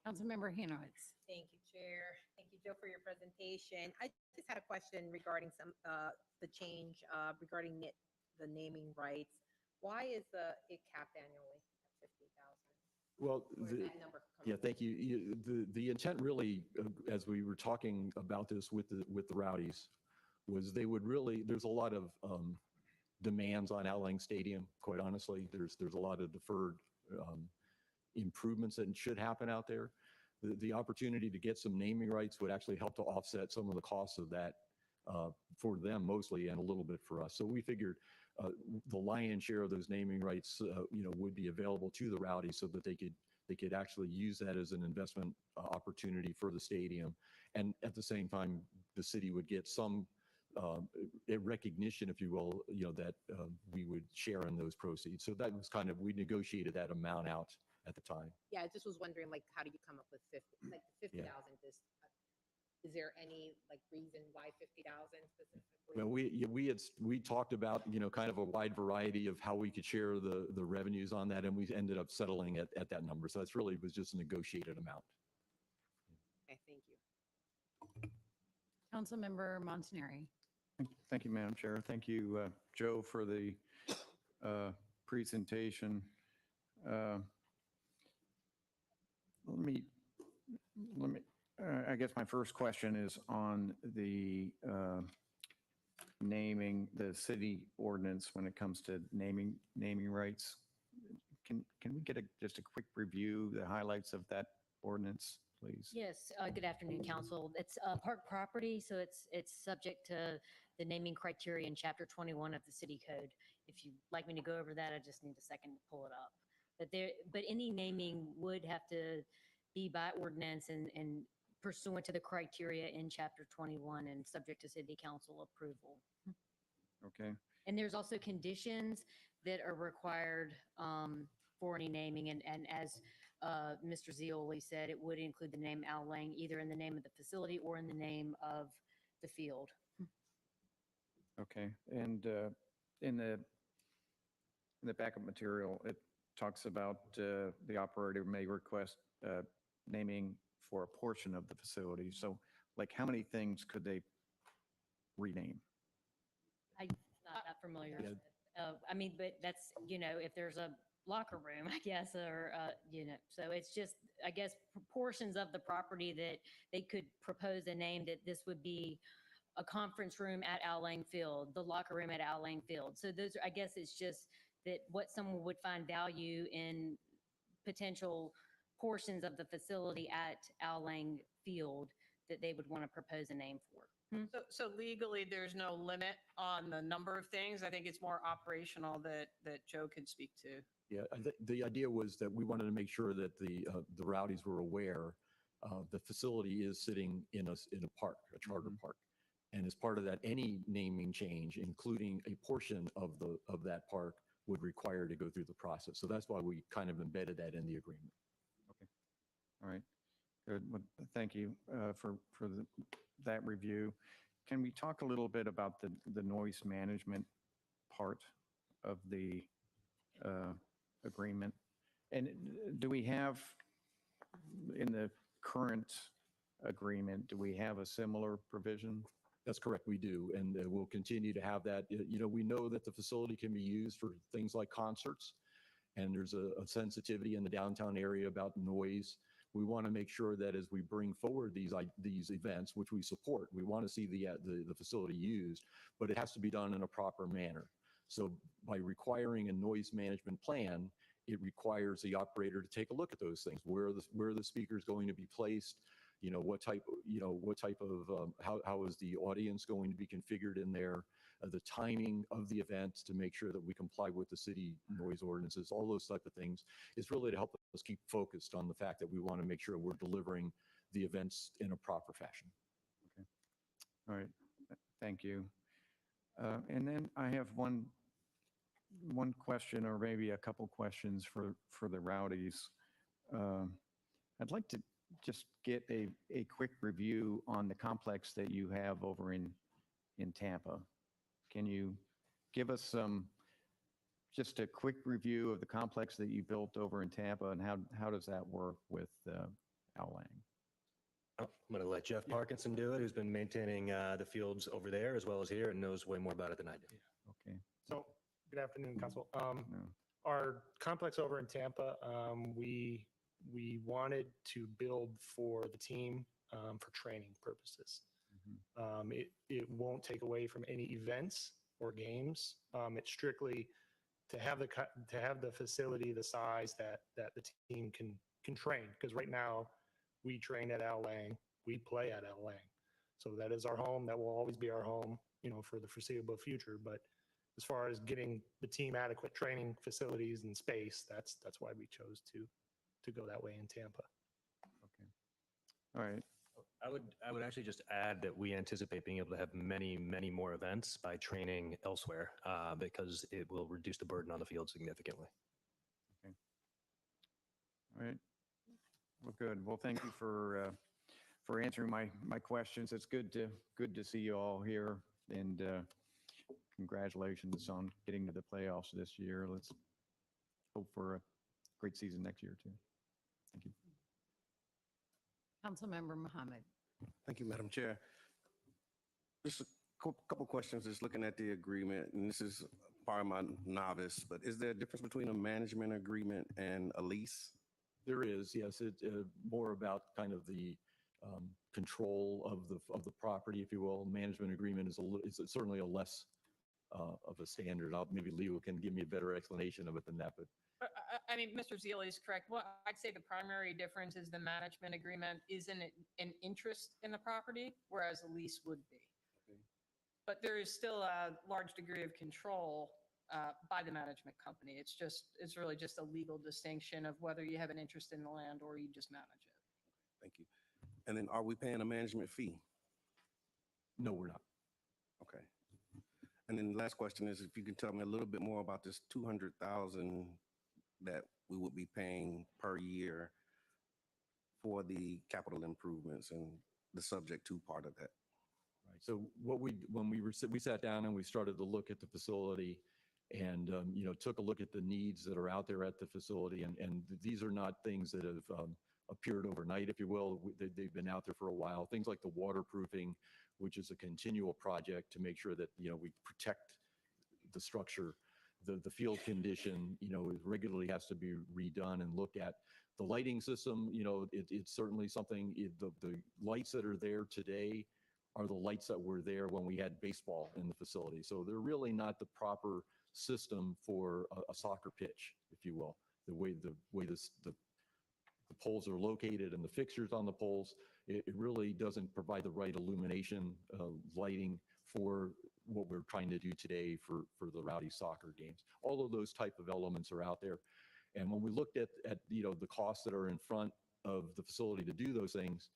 Councilmember Hanowitz. Thank you, Chair. Thank you, Joe, for your presentation. I just had a question regarding the change regarding the naming rights. Why is it capped annually at 50,000? Well, yeah, thank you. The intent really, as we were talking about this with the Rowdies, was they would really, there's a lot of demands on Outlying Stadium, quite honestly. There's a lot of deferred improvements that should happen out there. The opportunity to get some naming rights would actually help to offset some of the costs of that for them mostly, and a little bit for us. So we figured the lion's share of those naming rights, would be available to the Rowdies so that they could actually use that as an investment opportunity for the stadium. And at the same time, the city would get some recognition, if you will, that we would share in those proceeds. So that was kind of, we negotiated that amount out at the time. Yeah, I just was wondering, how do you come up with 50? Like the 50,000, is there any reason why 50,000 specifically? Well, we talked about, kind of a wide variety of how we could share the revenues on that, and we ended up settling at that number. So that's really was just a negotiated amount. Okay, thank you. Councilmember Montanari. Thank you, Madam Chair. Thank you, Joe, for the presentation. I guess my first question is on the naming, the city ordinance when it comes to naming rights. Can we get just a quick review, the highlights of that ordinance, please? Yes, good afternoon, council. It's park property, so it's subject to the naming criteria in Chapter 21 of the City Code. If you'd like me to go over that, I just need a second to pull it up. But any naming would have to be by ordinance and pursuant to the criteria in Chapter 21 and subject to City Council approval. Okay. And there's also conditions that are required for any naming. And as Mr. Zioli said, it would include the name Outlaying either in the name of the facility or in the name of the field. Okay. And in the backup material, it talks about the operator may request naming for a portion of the facility. So how many things could they rename? I'm not familiar with it. I mean, but that's, if there's a locker room, I guess, or, so it's just, I guess, proportions of the property that they could propose a name that this would be a conference room at Outlaying Field, the locker room at Outlaying Field. So those are, I guess it's just that what someone would find value in potential portions of the facility at Outlaying Field that they would want to propose a name for. So legally, there's no limit on the number of things. I think it's more operational that Joe could speak to. Yeah, the idea was that we wanted to make sure that the Rowdies were aware the facility is sitting in a park, a charter park. And as part of that, any naming change, including a portion of that park, would require to go through the process. So that's why we kind of embedded that in the agreement. Okay. All right. Good. Well, thank you for that review. Can we talk a little bit about the noise management part of the agreement. And do we have, in the current agreement, do we have a similar provision? That's correct, we do, and we'll continue to have that. We know that the facility can be used for things like concerts, and there's a sensitivity in the downtown area about noise. We want to make sure that as we bring forward these events, which we support, we want to see the facility used, but it has to be done in a proper manner. So by requiring a noise management plan, it requires the operator to take a look at those things. Where are the speakers going to be placed? What type of how is the audience going to be configured in there? The timing of the event to make sure that we comply with the city noise ordinances, all those type of things, is really to help us keep focused on the fact that we want to make sure we're delivering the events in a proper fashion. Okay. All right. Thank you. And then I have one question, or maybe a couple questions for the Rowdies. I'd like to just get a quick review on the complex that you have over in Tampa. Can you give us just a quick review of the complex that you built over in Tampa, and how does that work with Al Lang? I'm going to let Jeff Parkinson do it, who's been maintaining the fields over there as well as here and knows way more about it than I do. Okay. So, good afternoon, Council. Our complex over in Tampa, we wanted to build for the team for training purposes. It won't take away from any events or games. It's strictly to have the facility the size that the team can train. Because right now we train at Al Lang, we play at Al Lang, so that is our home. That will always be our home, for the foreseeable future. But as far as getting the team adequate training facilities and space, that's why we chose to go that way in Tampa. All right. I would actually just add that we anticipate being able to have many, many more events by training elsewhere because it will reduce the burden on the field significantly. Okay. All right. Well, good. Well, thank you for answering my questions. It's good to see you all here, and congratulations on getting to the playoffs this year. Let's hope for a great season next year too. Thank you. Councilmember Mohammed. Thank you, Madam Chair. Just a couple questions, just looking at the agreement, and this is part of my novice, but is there a difference between a management agreement and a lease? There is, yes. It's more about kind of the control of the property, if you will. Management agreement is certainly a less of a standard. Maybe Leo can give me a better explanation of it than that, but. I mean, Mr. Zealy is correct. Well, I'd say the primary difference is the management agreement isn't an interest in the property, whereas a lease would be. But there is still a large degree of control by the management company. It's really just a legal distinction of whether you have an interest in the land or you just manage it. Thank you. And then are we paying a management fee? No, we're not. Okay. And then the last question is if you can tell me a little bit more about this $200,000 that we would be paying per year for the capital improvements and the subject to part of that. Right. So when we sat down and we started to look at the facility and took a look at the needs that are out there at the facility, and these are not things that have appeared overnight, if you will. They've been out there for a while. Things like the waterproofing, which is a continual project to make sure that we protect the structure. The field condition, regularly has to be redone and looked at. The lighting system, it's certainly something. The lights that are there today are the lights that were there when we had baseball in the facility. So they're really not the proper system for a soccer pitch, if you will. The way the poles are located and the fixtures on the poles, it really doesn't provide the right illumination, lighting for what we're trying to do today for the Rowdy soccer games. All of those type of elements are out there. And when we looked at the costs that are in front of the facility to do those things,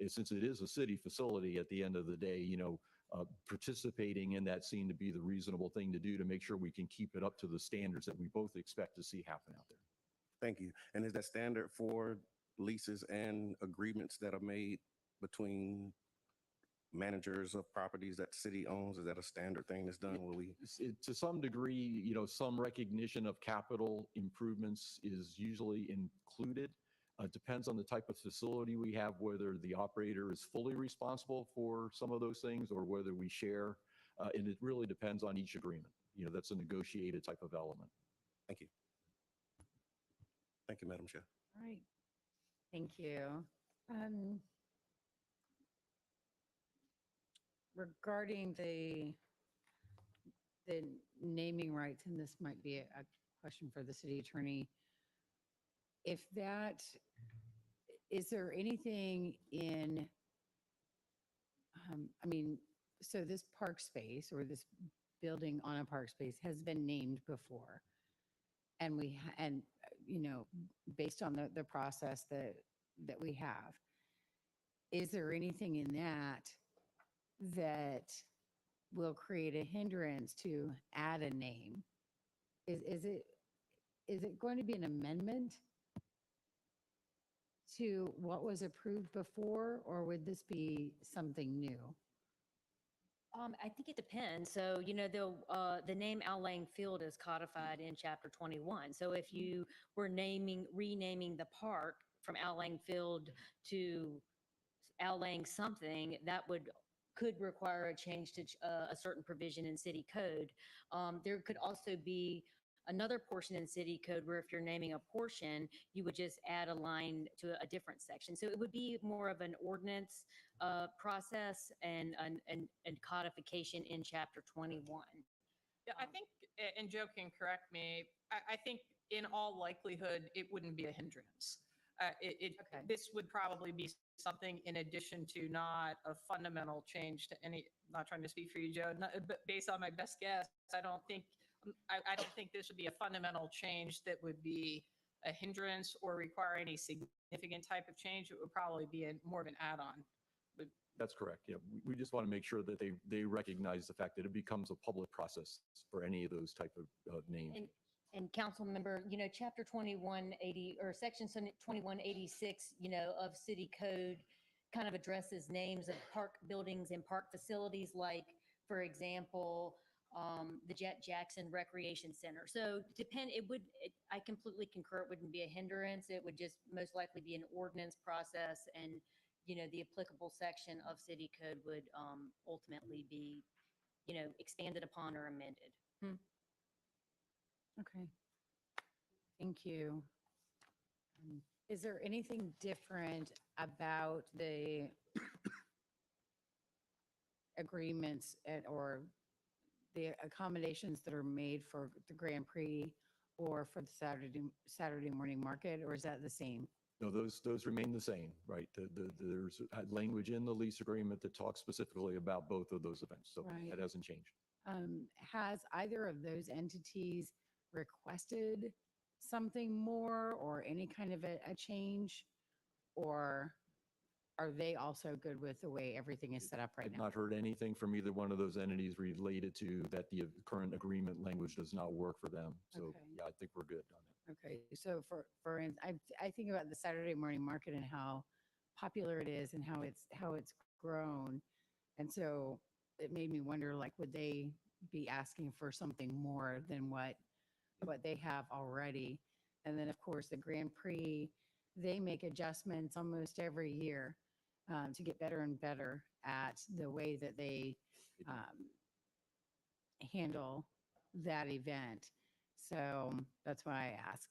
since it is a city facility at the end of the day, participating in that seemed to be the reasonable thing to do to make sure we can keep it up to the standards that we both expect to see happen out there. Thank you. And is that standard for leases and agreements that are made between managers of properties that the city owns? Is that a standard thing that's done? Will we? To some degree, some recognition of capital improvements is usually included. Depends on the type of facility we have, whether the operator is fully responsible for some of those things or whether we share. And it really depends on each agreement. That's a negotiated type of element. Thank you. Thank you, Madam Chair. All right. Thank you. Regarding the naming rights, and this might be a question for the city attorney, is there anything in, so this park space or this building on a park space has been named before. And based on the process that we have, is there anything in that will create a hindrance to add a name? Is it going to be an amendment to what was approved before, or would this be something new? I think it depends. So, the name Al Lang Field is codified in Chapter 21. So if you were renaming the park from Al Lang Field to Al Lang something, that could require a change to a certain provision in city code. There could also be another portion in city code where if you're naming a portion, you would just add a line to a different section. So it would be more of an ordinance process and codification in Chapter 21. Yeah, I think, and Joe can correct me, I think in all likelihood, it wouldn't be a hindrance. This would probably be something in addition to, not a fundamental change to any, not trying to speak for you, Joe, but based on my best guess, I don't think this would be a fundamental change that would be a hindrance or require any significant type of change. It would probably be more of an add-on. That's correct. Yeah, we just want to make sure that they recognize the fact that it becomes a public process for any of those type of names. And council member, Chapter 2180 or Section 2186, of City Code kind of addresses names of park buildings and park facilities, like, for example, the Jet Jackson Recreation Center. So I completely concur, it wouldn't be a hindrance. It would just most likely be an ordinance process, and the applicable section of city code would ultimately be, expanded upon or amended. Okay. Thank you. Is there anything different about the agreements or the accommodations that are made for the Grand Prix or for the Saturday morning market, or is that the same? No, those remain the same, right? There's language in the lease agreement that talks specifically about both of those events, so Right. that hasn't changed. Has either of those entities requested something more or any kind of a change, or are they also good with the way everything is set up right I've now? not heard anything from either one of those entities related to that the current agreement language does not work for them. So Okay. yeah, I think we're good on that. Okay, so I think about the Saturday morning market and how popular it is and how it's grown, and so it made me wonder, like, would they be asking for something more than what they have already? And then, of course, the Grand Prix, they make adjustments almost every year to get better and better at the way that they handle that event. So that's why I ask.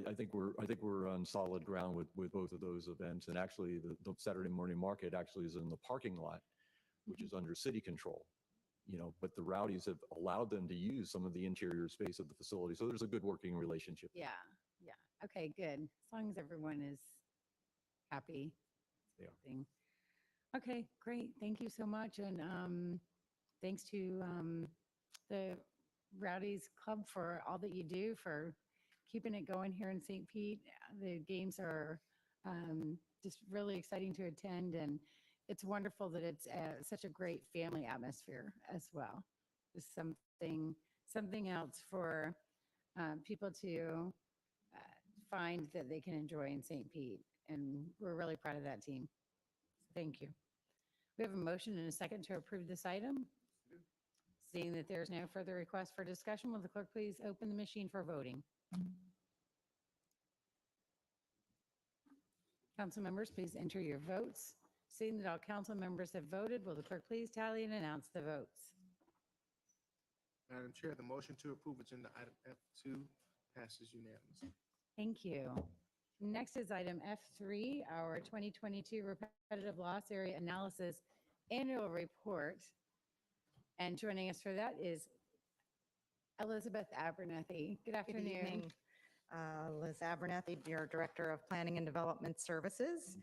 I think we're on solid ground with both of those events. And actually, the Saturday morning market actually is in the parking lot, which is under city control. But the Rowdies have allowed them to use some of the interior space of the facility. So there's a good working relationship. Yeah. Okay, good. As long as everyone is happy. They are. Thing. Okay, great. Thank you so much. And thanks to the Rowdies Club for all that you do for keeping it going here in St. Pete. The games are just really exciting to attend, and it's wonderful that it's such a great family atmosphere as well. Just something else for people to find that they can enjoy in St. Pete, and we're really proud of that team. Thank you. We have a motion and a second to approve this item. Seeing that there's no further request for discussion, will the clerk please open the machine for voting? Council members, please enter your votes. Seeing that all council members have voted, will the clerk please tally and announce the votes? Madam Chair, the motion to approve agenda item F2 passes unanimously. Thank you. Next is item F3, our 2022 repetitive loss area analysis annual report. And joining us for that is Elizabeth Abernathy. Good afternoon. Good evening. Liz Abernathy, your Director of Planning and Development Services.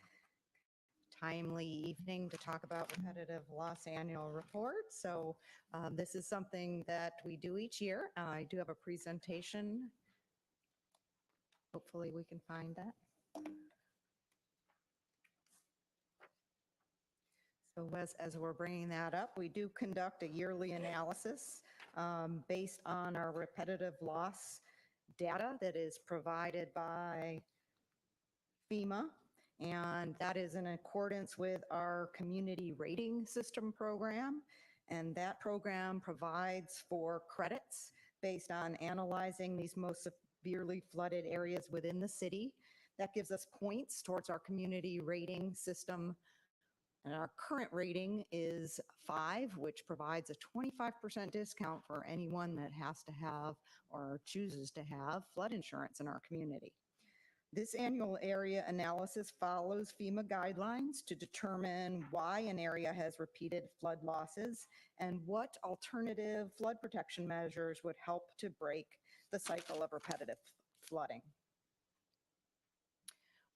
Timely evening to talk about repetitive loss annual report. So this is something that we do each year. I do have a presentation. Hopefully we can find that. So as we're bringing that up, we do conduct a yearly analysis based on our repetitive loss data that is provided by FEMA, and that is in accordance with our community rating system program. And that program provides for credits based on analyzing these most severely flooded areas within the city. That gives us points towards our community rating system. And our current rating is 5, which provides a 25% discount for anyone that has to have or chooses to have flood insurance in our community. This annual area analysis follows FEMA guidelines to determine why an area has repeated flood losses and what alternative flood protection measures would help to break the cycle of repetitive flooding.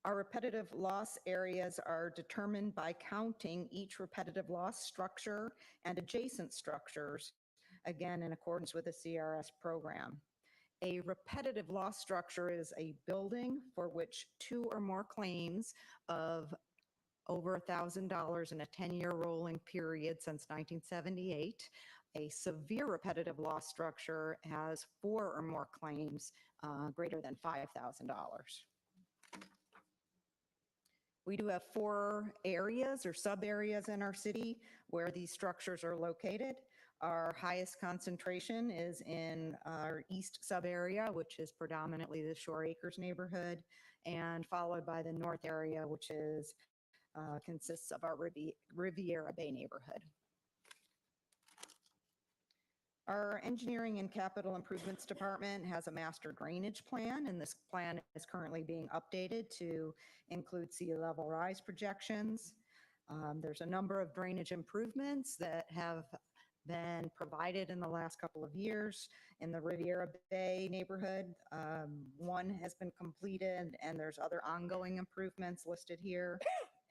Our repetitive loss areas are determined by counting each repetitive loss structure and adjacent structures, again, in accordance with the CRS program. A repetitive loss structure is a building for which 2 or more claims of over $1,000 in a 10-year rolling period since 1978. A severe repetitive loss structure has 4 or more claims greater than $5,000. We do have 4 areas or sub-areas in our city where these structures are located. Our highest concentration is in our east sub-area, which is predominantly the Shore Acres neighborhood, and followed by the north area, which is consists of our Riviera Bay neighborhood. Our Engineering and Capital Improvements Department has a master drainage plan, and this plan is currently being updated to include sea level rise projections. There's a number of drainage improvements that have been provided in the last couple of years in the Riviera Bay neighborhood. One has been completed, and there's other ongoing improvements listed here.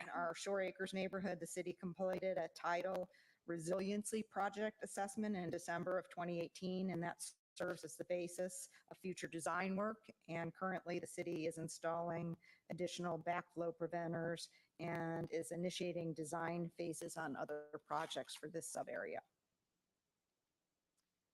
In our Shore Acres neighborhood, the city completed a tidal resiliency project assessment in December of 2018, and that serves as the basis of future design work. And currently the city is installing additional backflow preventers and is initiating design phases on other projects for this sub-area.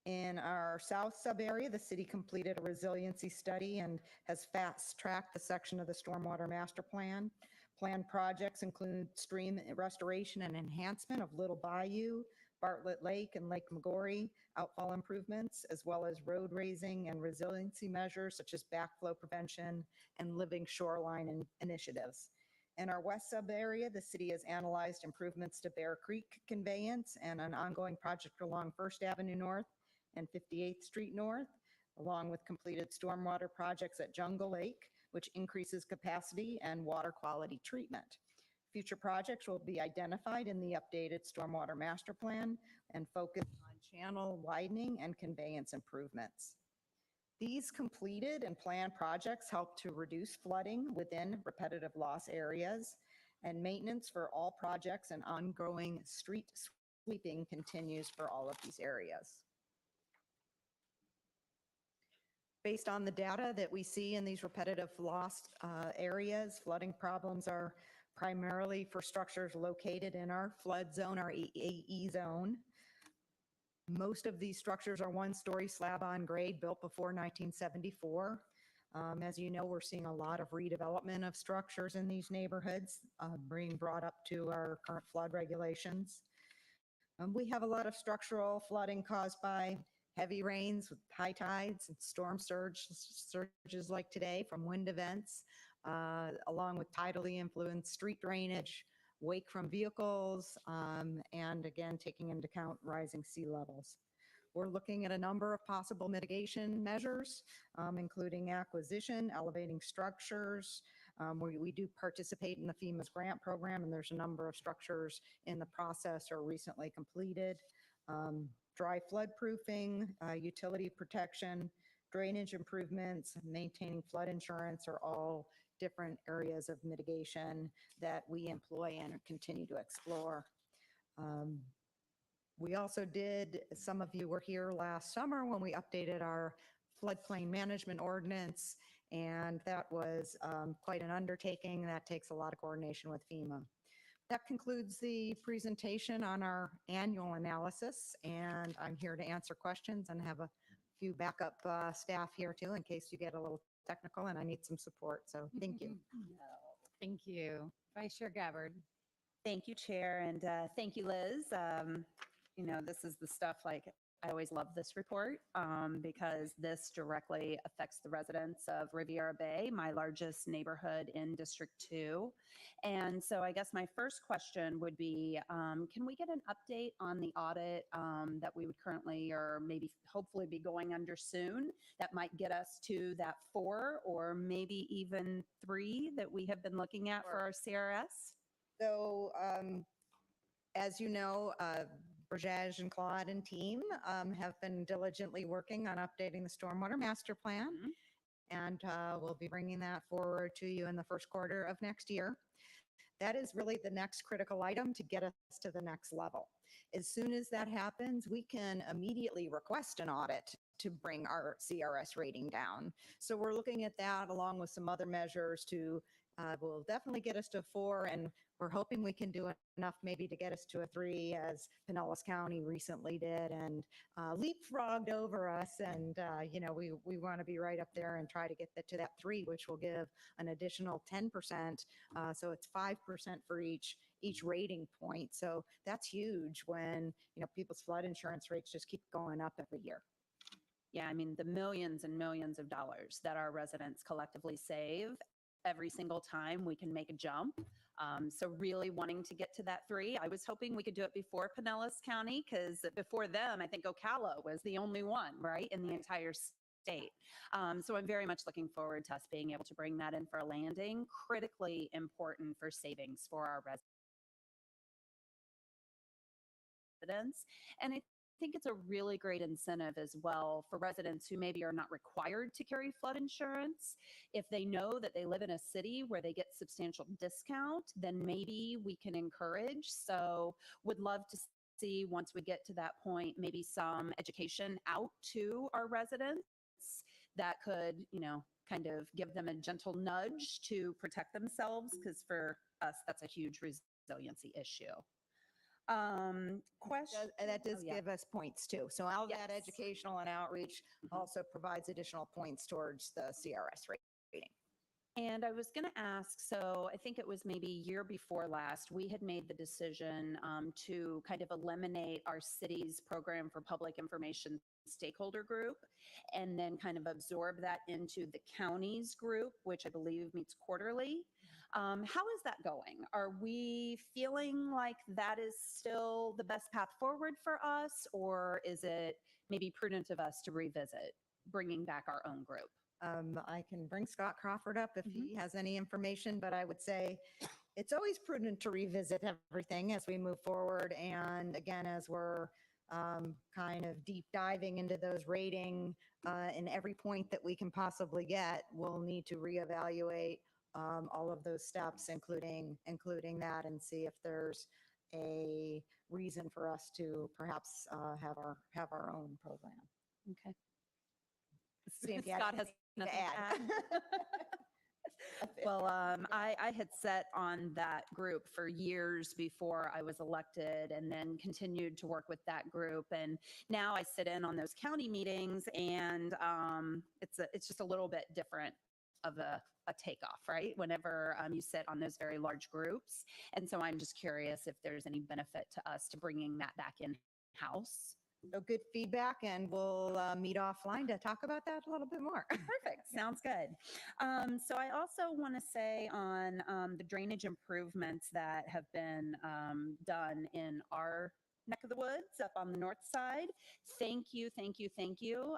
In our south sub-area, the city completed a resiliency study and has fast-tracked the section of the Stormwater Master Plan. Planned projects include stream restoration and enhancement of Little Bayou, Bartlett Lake, and Lake Magori, outfall improvements, as well as road raising and resiliency measures such as backflow prevention and living shoreline initiatives. In our west sub-area, the city has analyzed improvements to Bear Creek conveyance and an ongoing project along First Avenue North and 58th Street North, along with completed stormwater projects at Jungle Lake, which increases capacity and water quality treatment. Future projects will be identified in the updated Stormwater Master Plan and focus on channel widening and conveyance improvements. These completed and planned projects help to reduce flooding within repetitive loss areas, and maintenance for all projects and ongoing street sweeping continues for all of these areas. Based on the data that we see in these repetitive loss areas, flooding problems are primarily for structures located in our flood zone, our AE zone. Most of these structures are 1-story slab on grade built before 1974. As you know, we're seeing a lot of redevelopment of structures in these neighborhoods, being brought up to our current flood regulations. We have a lot of structural flooding caused by heavy rains with high tides and storm surges like today from wind events, along with tidally influenced street drainage, wake from vehicles, and again, taking into account rising sea levels. We're looking at a number of possible mitigation measures, including acquisition, elevating structures. We do participate in the FEMA's grant program, and there's a number of structures in the process or recently completed. Dry flood proofing, utility protection, drainage improvements, maintaining flood insurance are all different areas of mitigation that we employ and continue to explore. We also did, some of you were here last summer when we updated our floodplain management ordinance, and that was quite an undertaking. That takes a lot of coordination with FEMA. That concludes the presentation on our annual analysis, and I'm here to answer questions and have a few backup staff here too in case you get a little technical and I need some support. So thank you. Thank you. Vice Chair Gabbard. Thank you, Chair, and thank you, Liz. You know, this is the stuff like I always love this report because this directly affects the residents of Riviera Bay, my largest neighborhood in District 2. And so I guess my first question would be, can we get an update on the audit that we would currently or maybe hopefully be going under soon that might get us to that 4 or maybe even 3 that we have been looking at for our CRS? So as you know, Brajaj and Claude and team have been diligently working on updating the Stormwater Master Plan, and we'll be bringing that forward to you in the first quarter of next year. That is really the next critical item to get us to the next level. As soon as that happens, we can immediately request an audit to bring our CRS rating down. So we're looking at that along with some other measures to will definitely get us to 4, and we're hoping we can do enough maybe to get us to a 3, as Pinellas County recently did and leapfrogged over us. And you know, we want to be right up there and try to get to that 3, which will give an additional 10%. So it's 5% for each rating point. So that's huge when, you know, people's flood insurance rates just keep going up every year. Yeah, I mean, the millions and millions of dollars that our residents collectively save every single time we can make a jump. So really wanting to get to that 3. I was hoping we could do it before Pinellas County, because before them, I think Ocala was the only one, right, in the entire state. So I'm very much looking forward to us being able to bring that in for a landing. Critically important for savings for our residents. And I think it's a really great incentive as well for residents who maybe are not required to carry flood insurance. If they know that they live in a city where they get substantial discount, then maybe we can encourage. So would love to see, once we get to that point, maybe some education out to our residents that could, you know, kind of give them a gentle nudge to protect themselves, because for us, that's a huge resiliency issue. Question. That does give us points too. So all that educational and outreach also provides additional points towards the CRS rating. And I was going to ask, so I think it was maybe year before last, we had made the decision to kind of eliminate our city's program for public information stakeholder group and then kind of absorb that into the county's group, which I believe meets quarterly. How is that going? Are we feeling like that is still the best path forward for us, or is it maybe prudent of us to revisit bringing back our own group? I can bring Scott Crawford up if he has any information, but I would say it's always prudent to revisit everything as we move forward. And again, as we're kind of deep diving into those rating in every point that we can possibly get, we'll need to reevaluate all of those steps, including that, and see if there's a reason for us to perhaps have our own program. Okay. Scott has nothing to add. Well, I had sat on that group for years before I was elected, and then continued to work with that group. And now I sit in on those county meetings, and it's just a little bit different of a takeoff, right? Whenever you sit on those very large groups. And so I'm just curious if there's any benefit to us to bringing that back in-house. So good feedback, and we'll meet offline to talk about that a little bit more. Perfect. Sounds good. So I also want to say on the drainage improvements that have been done in our neck of the woods up on the north side. Thank you, thank you, thank you.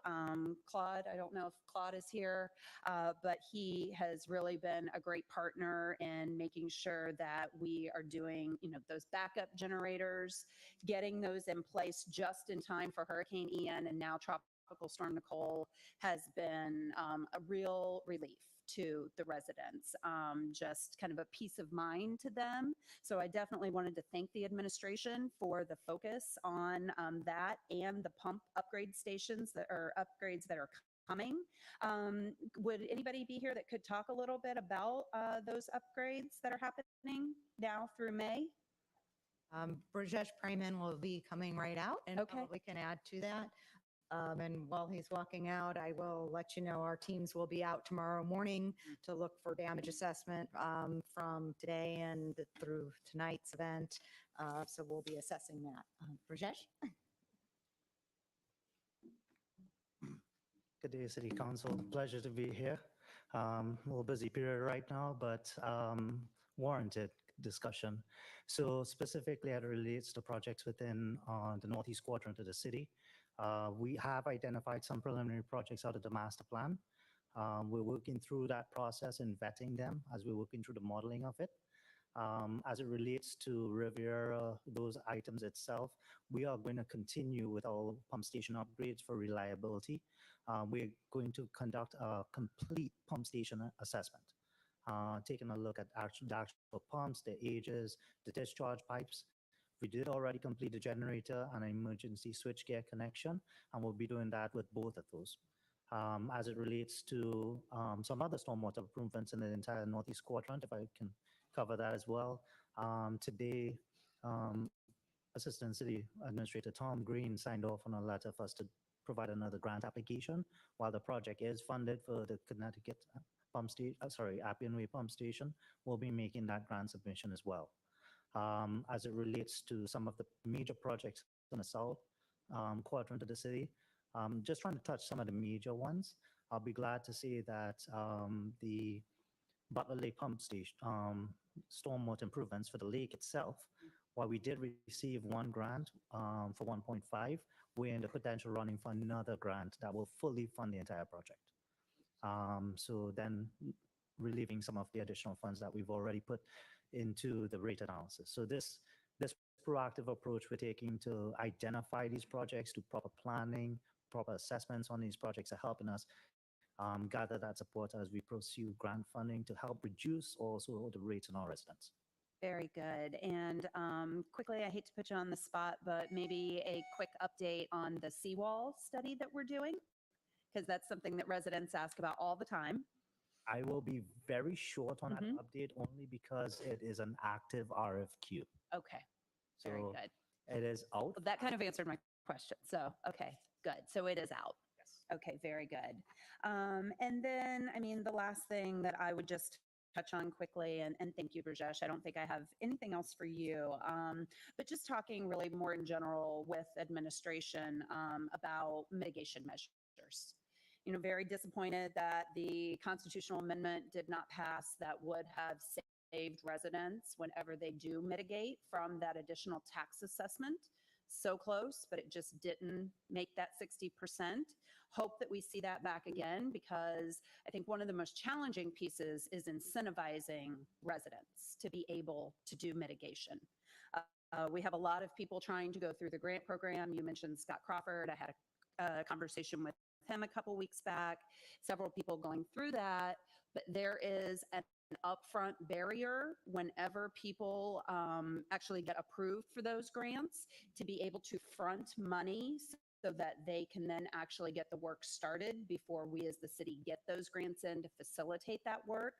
Claude, I don't know if Claude is here, but he has really been a great partner in making sure that we are doing, those backup generators, getting those in place just in time for Hurricane Ian and now Tropical Storm Nicole has been a real relief to the residents, just kind of a peace of mind to them. So I definitely wanted to thank the administration for the focus on that and the pump upgrade stations that are upgrades that are coming. Would anybody be here that could talk a little bit about those upgrades that are happening now through May? Brajesh Preman will be coming right out and probably can add to that. And while he's walking out, I will let you know our teams will be out tomorrow morning to look for damage assessment from today and through tonight's event. So we'll be assessing that. Brajesh? Good day, City Council. Pleasure to be here. A little busy period right now, but warranted discussion. So specifically, as it relates to projects within the northeast quadrant of the city, we have identified some preliminary projects out of the master plan. We're working through that process and vetting them as we're working through the modeling of it. As it relates to Riviera, those items itself, we are going to continue with our pump station upgrades for reliability. We're going to conduct a complete pump station assessment, taking a look at the actual pumps, the ages, the discharge pipes. We did already complete the generator and an emergency switchgear connection, and we'll be doing that with both of those. As it relates to some other stormwater improvements in the entire northeast quadrant, if I can cover that as well. Today, Assistant City Administrator Tom Green signed off on a letter for us to provide another grant application. While the project is funded for the Connecticut pump station, Appian Way pump station, we'll be making that grant submission as well. As it relates to some of the major projects in the south quadrant of the city, just trying to touch some of the major ones. I'll be glad to say that the Butler Lake Pump Station, stormwater improvements for the lake itself, while we did receive one grant for 1.5, we're in the potential running for another grant that will fully fund the entire project. So then relieving some of the additional funds that we've already put into the rate analysis. So this proactive approach we're taking to identify these projects, do proper planning, proper assessments on these projects are helping us gather that support as we pursue grant funding to help reduce also the rates on our residents. Very good. And quickly, I hate to put you on the spot, but maybe a quick update on the seawall study that we're doing, because that's something that residents ask about all the time. I will be very short on that update only because it is an active RFQ. Okay, very So good. it is out. Well, that kind of answered my question. So, okay, good. So it is out. Yes. Okay, very good. And then, I mean, the last thing that I would just touch on quickly, and thank you, Brajesh. I don't think I have anything else for you, but just talking really more in general with administration about mitigation measures. You know, very disappointed that the constitutional amendment did not pass that would have saved residents whenever they do mitigate from that additional tax assessment. So close, but it just didn't make that 60%. Hope that we see that back again, because I think one of the most challenging pieces is incentivizing residents to be able to do mitigation. We have a lot of people trying to go through the grant program. You mentioned Scott Crawford. I had a conversation with him a couple weeks back, several people going through that, but there is an upfront barrier whenever people actually get approved for those grants to be able to front money so that they can then actually get the work started before we as the city get those grants in to facilitate that work.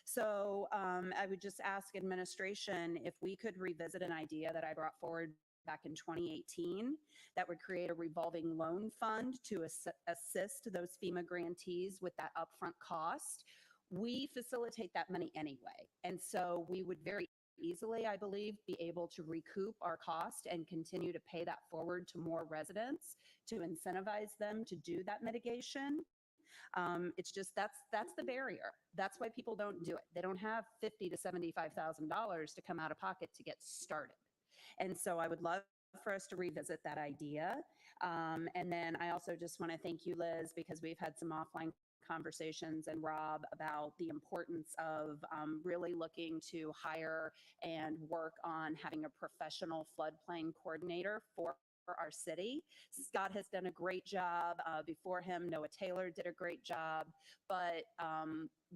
So I would just ask administration if we could revisit an idea that I brought forward back in 2018 that would create a revolving loan fund to assist those FEMA grantees with that upfront cost. we facilitate that money anyway. And so we would very easily, I believe, be able to recoup our cost and continue to pay that forward to more residents to incentivize them to do that mitigation. It's just that's the barrier. That's why people don't do it. They don't have $50,000 to $75,000 to come out of pocket to get started. And so I would love for us to revisit that idea. And then I also just want to thank you, Liz, because we've had some offline conversations, and Rob, about the importance of really looking to hire and work on having a professional floodplain coordinator for our city. Scott has done a great job. Before him, Noah Taylor did a great job. But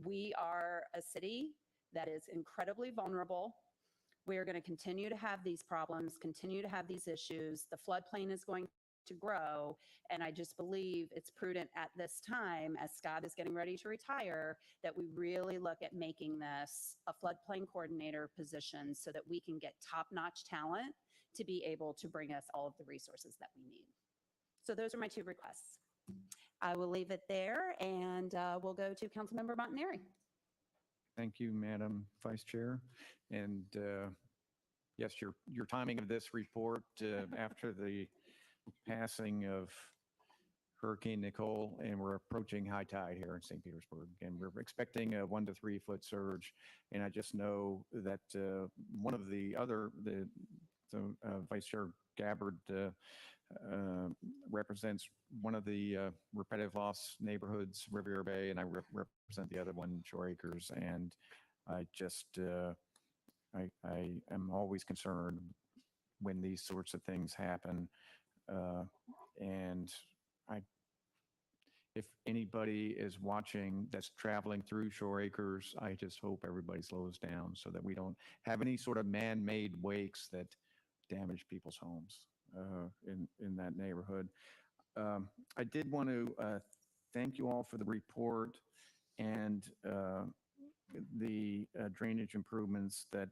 we are a city that is incredibly vulnerable. We are going to continue to have these problems, continue to have these issues. The floodplain is going to grow. And I just believe it's prudent at this time, as Scott is getting ready to retire, that we really look at making this a floodplain coordinator position so that we can get top-notch talent to be able to bring us all of the resources that we need. So those are my two requests. I will leave it there, and we'll go to Councilmember Montanari. Thank you, Madam Vice Chair. And yes, your timing of this report after the passing of Hurricane Nicole, and we're approaching high tide here in St. Petersburg, and we're expecting a 1 to 3 foot surge. And I just know that one of the other, Vice Chair Gabbard represents one of the repetitive loss neighborhoods, Riviera Bay, and I represent the other one, Shore Acres. And I just, I am always concerned when these sorts of things happen. And if anybody is watching that's traveling through Shore Acres, I just hope everybody slows down so that we don't have any sort of man-made wakes that damage people's homes in that neighborhood. I did want to thank you all for the report and the drainage improvements that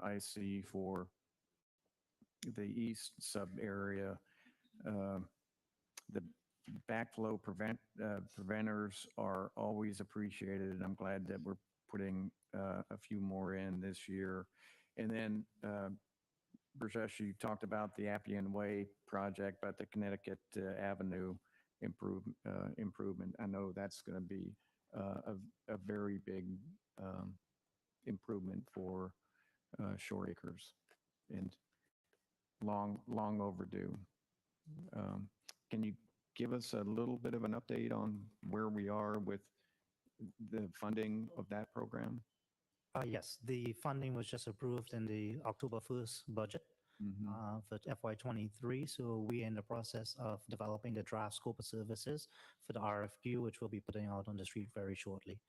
I see for the east sub area. The backflow preventers are always appreciated, and I'm glad that we're putting a few more in this year. And then Burjesh, you talked about the Appian Way project, but the Connecticut Avenue improvement. I know that's going to be a very big improvement for Shore Acres, and long overdue. Can you give us a little bit of an update on where we are with the funding of that program? Yes, the funding was just approved in the October 1st budget for FY23. So we're in the process of developing the draft scope of services for the RFQ, which we'll be putting out on the street very shortly.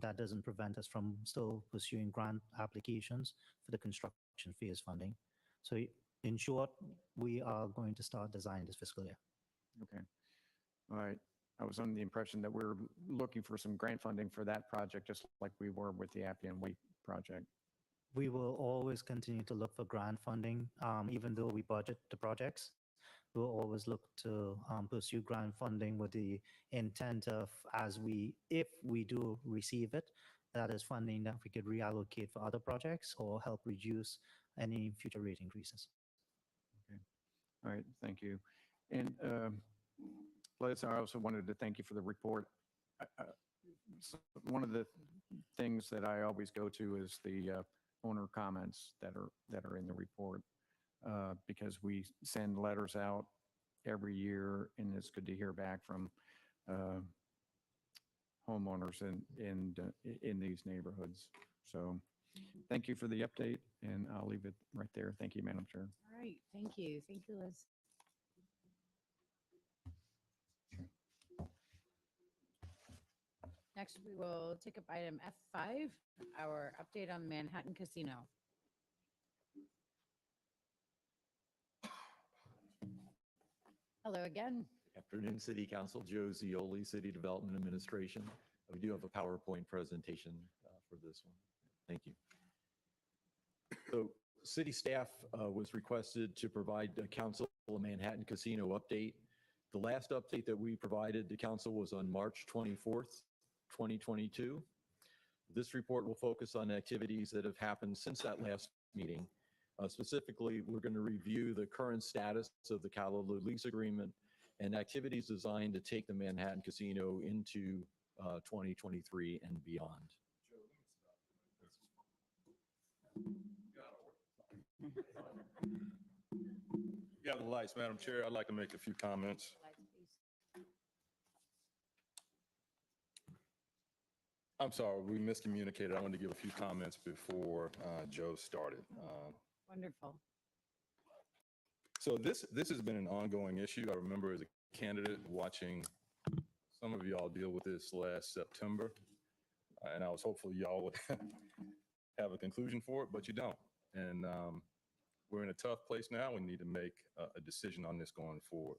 That doesn't prevent us from still pursuing grant applications for the construction phase funding. So in short, we are going to start designing this fiscal year. Okay. All right. I was under the impression that we're looking for some grant funding for that project, just like we were with the Appian Way project. We will always continue to look for grant funding, even though we budget the projects. We'll always look to pursue grant funding with the intent of, if we do receive it, that is funding that we could reallocate for other projects or help reduce any future rate increases. Okay. All right. Thank you. And Liz, I also wanted to thank you for the report. One of the things that I always go to is the owner comments that are in the report, because we send letters out every year, and it's good to hear back from homeowners in these neighborhoods. So thank you for the update, and I'll leave it right there. Thank you, Madam Chair. All right, thank you. Thank you, Liz. Next, we will take up item F5, our update on Manhattan Casino. Hello again. Afternoon, City Council. Joe Zioli, City Development Administration. We do have a PowerPoint presentation for this one. Thank you. So city staff was requested to provide the council a Manhattan Casino update. The last update that we provided to council was on March 24th, 2022. This report will focus on activities that have happened since that last meeting. Specifically, we're going to review the current status of the Callaloo lease agreement and activities designed to take the Manhattan Casino into 2023 and beyond. Yeah, the lights, Madam Chair. I'd like to make a few comments. I'm sorry, we miscommunicated. I wanted to give a few comments before Joe started. Wonderful. So this has been an ongoing issue. I remember as a candidate watching some of y'all deal with this last September, and I was hopeful y'all would have a conclusion for it, but you don't. And we're in a tough place now. We need to make a decision on this going forward.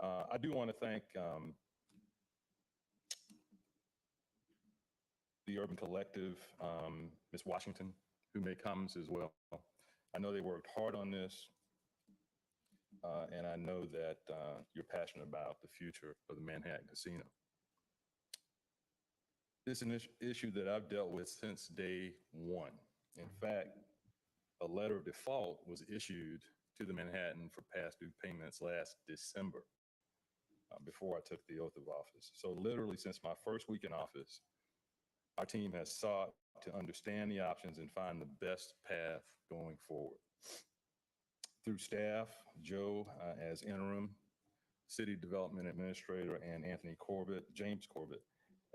I do want to thank the Urban Collective, Ms. Washington, who made comments as well. I know they worked hard on this, and I know that you're passionate about the future of the Manhattan Casino. This is an issue that I've dealt with since day one. In fact, a letter of default was issued to the Manhattan for past due payments last December, before I took the oath of office. So literally since my first week in office, our team has sought to understand the options and find the best path going forward. Through staff, Joe as interim city development administrator, and Anthony Corbett, James Corbett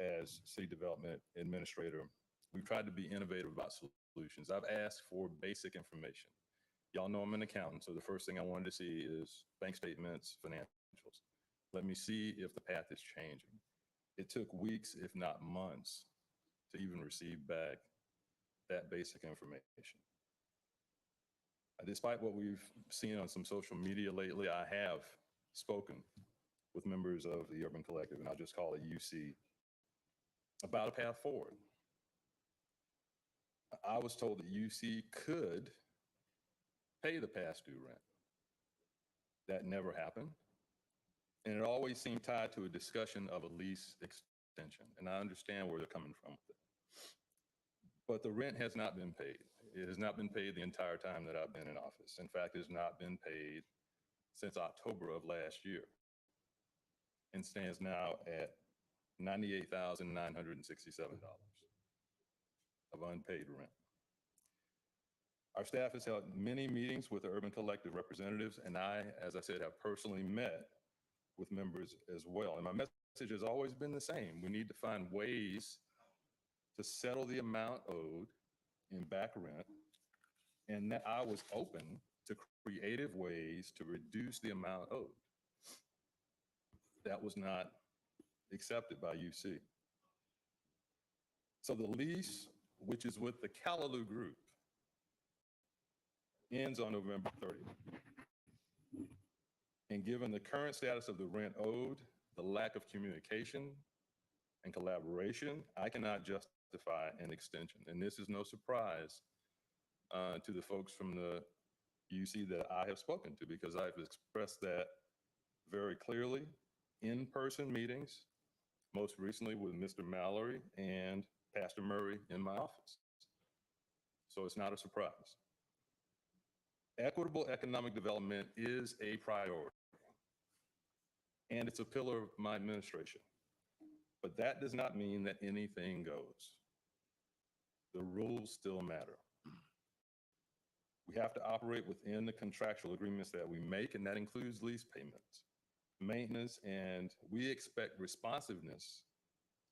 as city development administrator, we've tried to be innovative about solutions. I've asked for basic information. Y'all know I'm an accountant, so the first thing I wanted to see is bank statements, financials. Let me see if the path is changing. It took weeks, if not months, to even receive back that basic information. Despite what we've seen on some social media lately, I have spoken with members of the Urban Collective, and I'll just call it UC, about a path forward. I was told that UC could pay the past due rent. That never happened. And it always seemed tied to a discussion of a lease extension. And I understand where they're coming from with it. But the rent has not been paid. It has not been paid the entire time that I've been in office. In fact, it has not been paid since October of last year and stands now at $98,967 of unpaid rent. Our staff has held many meetings with the Urban Collective representatives, and I, as I said, have personally met with members as well. And my message has always been the same. We need to find ways to settle the amount owed in back rent, and that I was open to creative ways to reduce the amount owed. That was not accepted by UC. So the lease, which is with the Callaloo Group, ends on November 30th. And given the current status of the rent owed, the lack of communication and collaboration, I cannot justify an extension. And this is no surprise to the folks from the UC that I have spoken to, because I've expressed that very clearly in person meetings, most recently with Mr. Mallory and Pastor Murray in my office. So it's not a surprise. Equitable economic development is a priority, and it's a pillar of my administration. But that does not mean that anything goes. The rules still matter. We have to operate within the contractual agreements that we make, and that includes lease payments, maintenance, and we expect responsiveness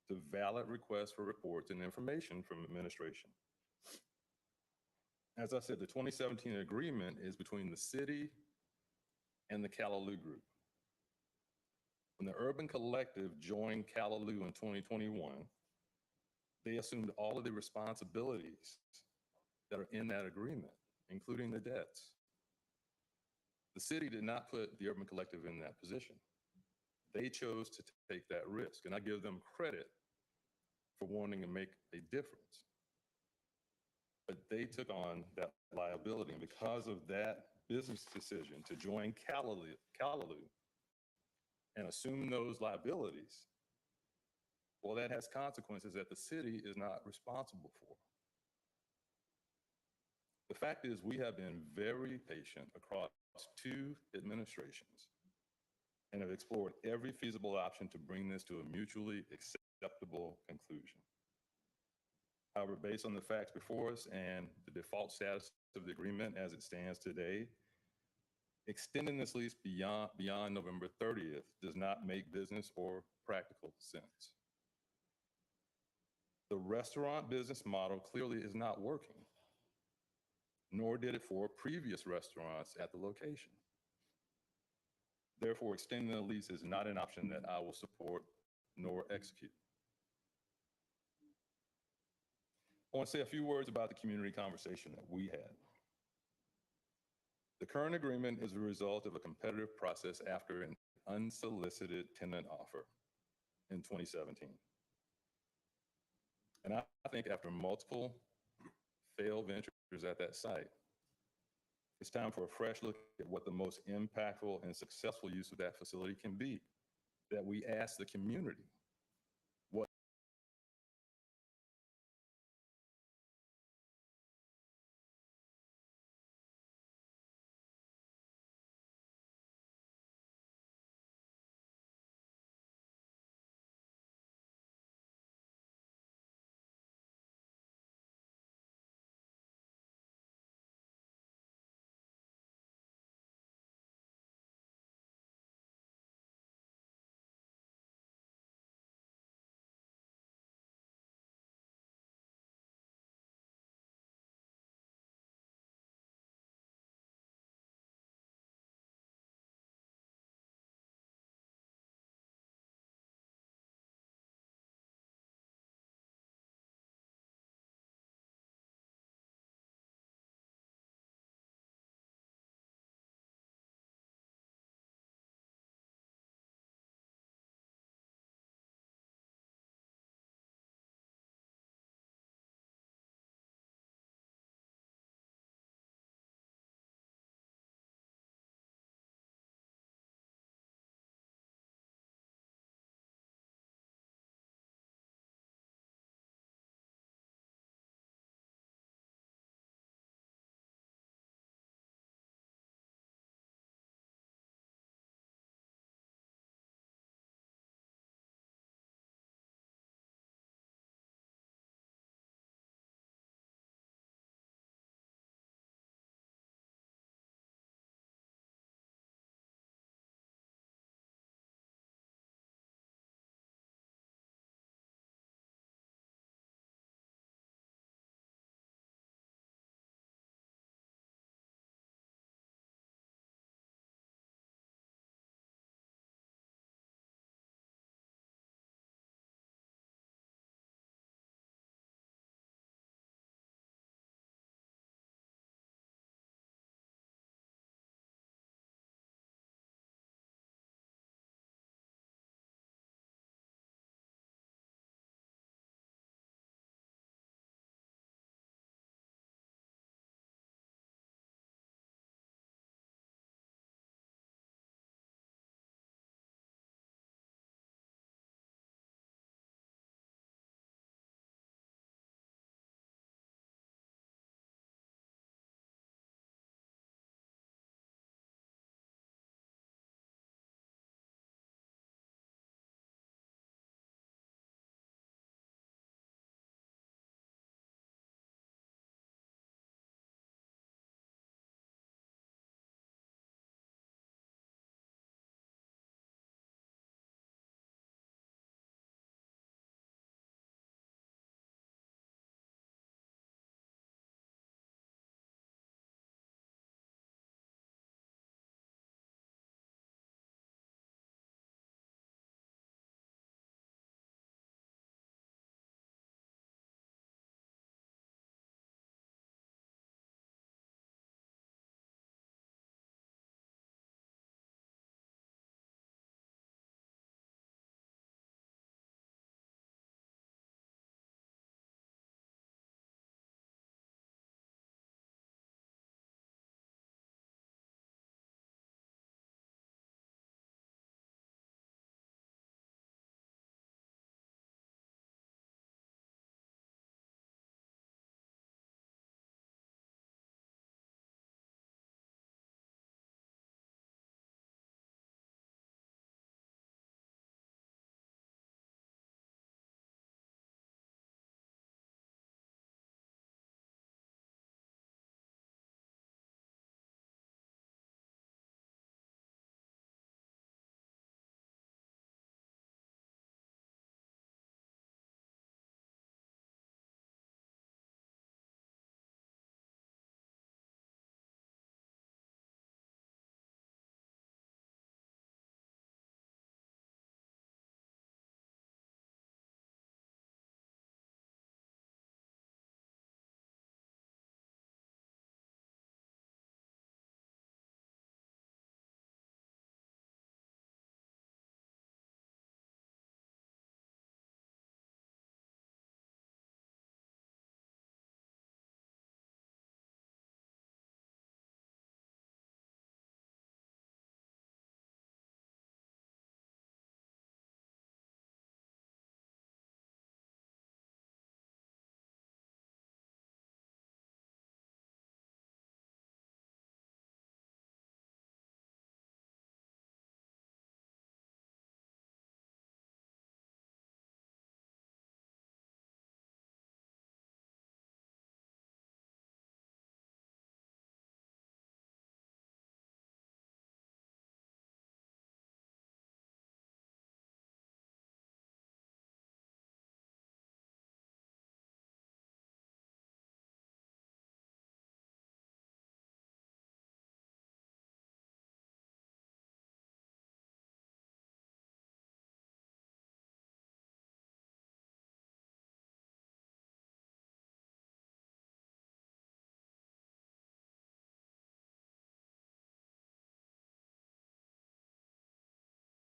to valid requests for reports and information from administration. As I said, the 2017 agreement is between the city and the Callaloo Group. When the Urban Collective joined Callaloo in 2021, they assumed all of the responsibilities that are in that agreement, including the debts. The city did not put the Urban Collective in that position. They chose to take that risk, and I give them credit for wanting to make a difference. But they took on that liability, and because of that business decision to join Callaloo and assume those liabilities, well, that has consequences that the city is not responsible for. The fact is, we have been very patient across 2 administrations and have explored every feasible option to bring this to a mutually acceptable conclusion. However, based on the facts before us and the default status of the agreement as it stands today, extending this lease beyond November 30th does not make business or practical sense. The restaurant business model clearly is not working, nor did it for previous restaurants at the location. Therefore, extending the lease is not an option that I will support nor execute. I want to say a few words about the community conversation that we had. The current agreement is a result of a competitive process after an unsolicited tenant offer in 2017. And I think after multiple failed ventures at that site, it's time for a fresh look at what the most impactful and successful use of that facility can be, that we ask the community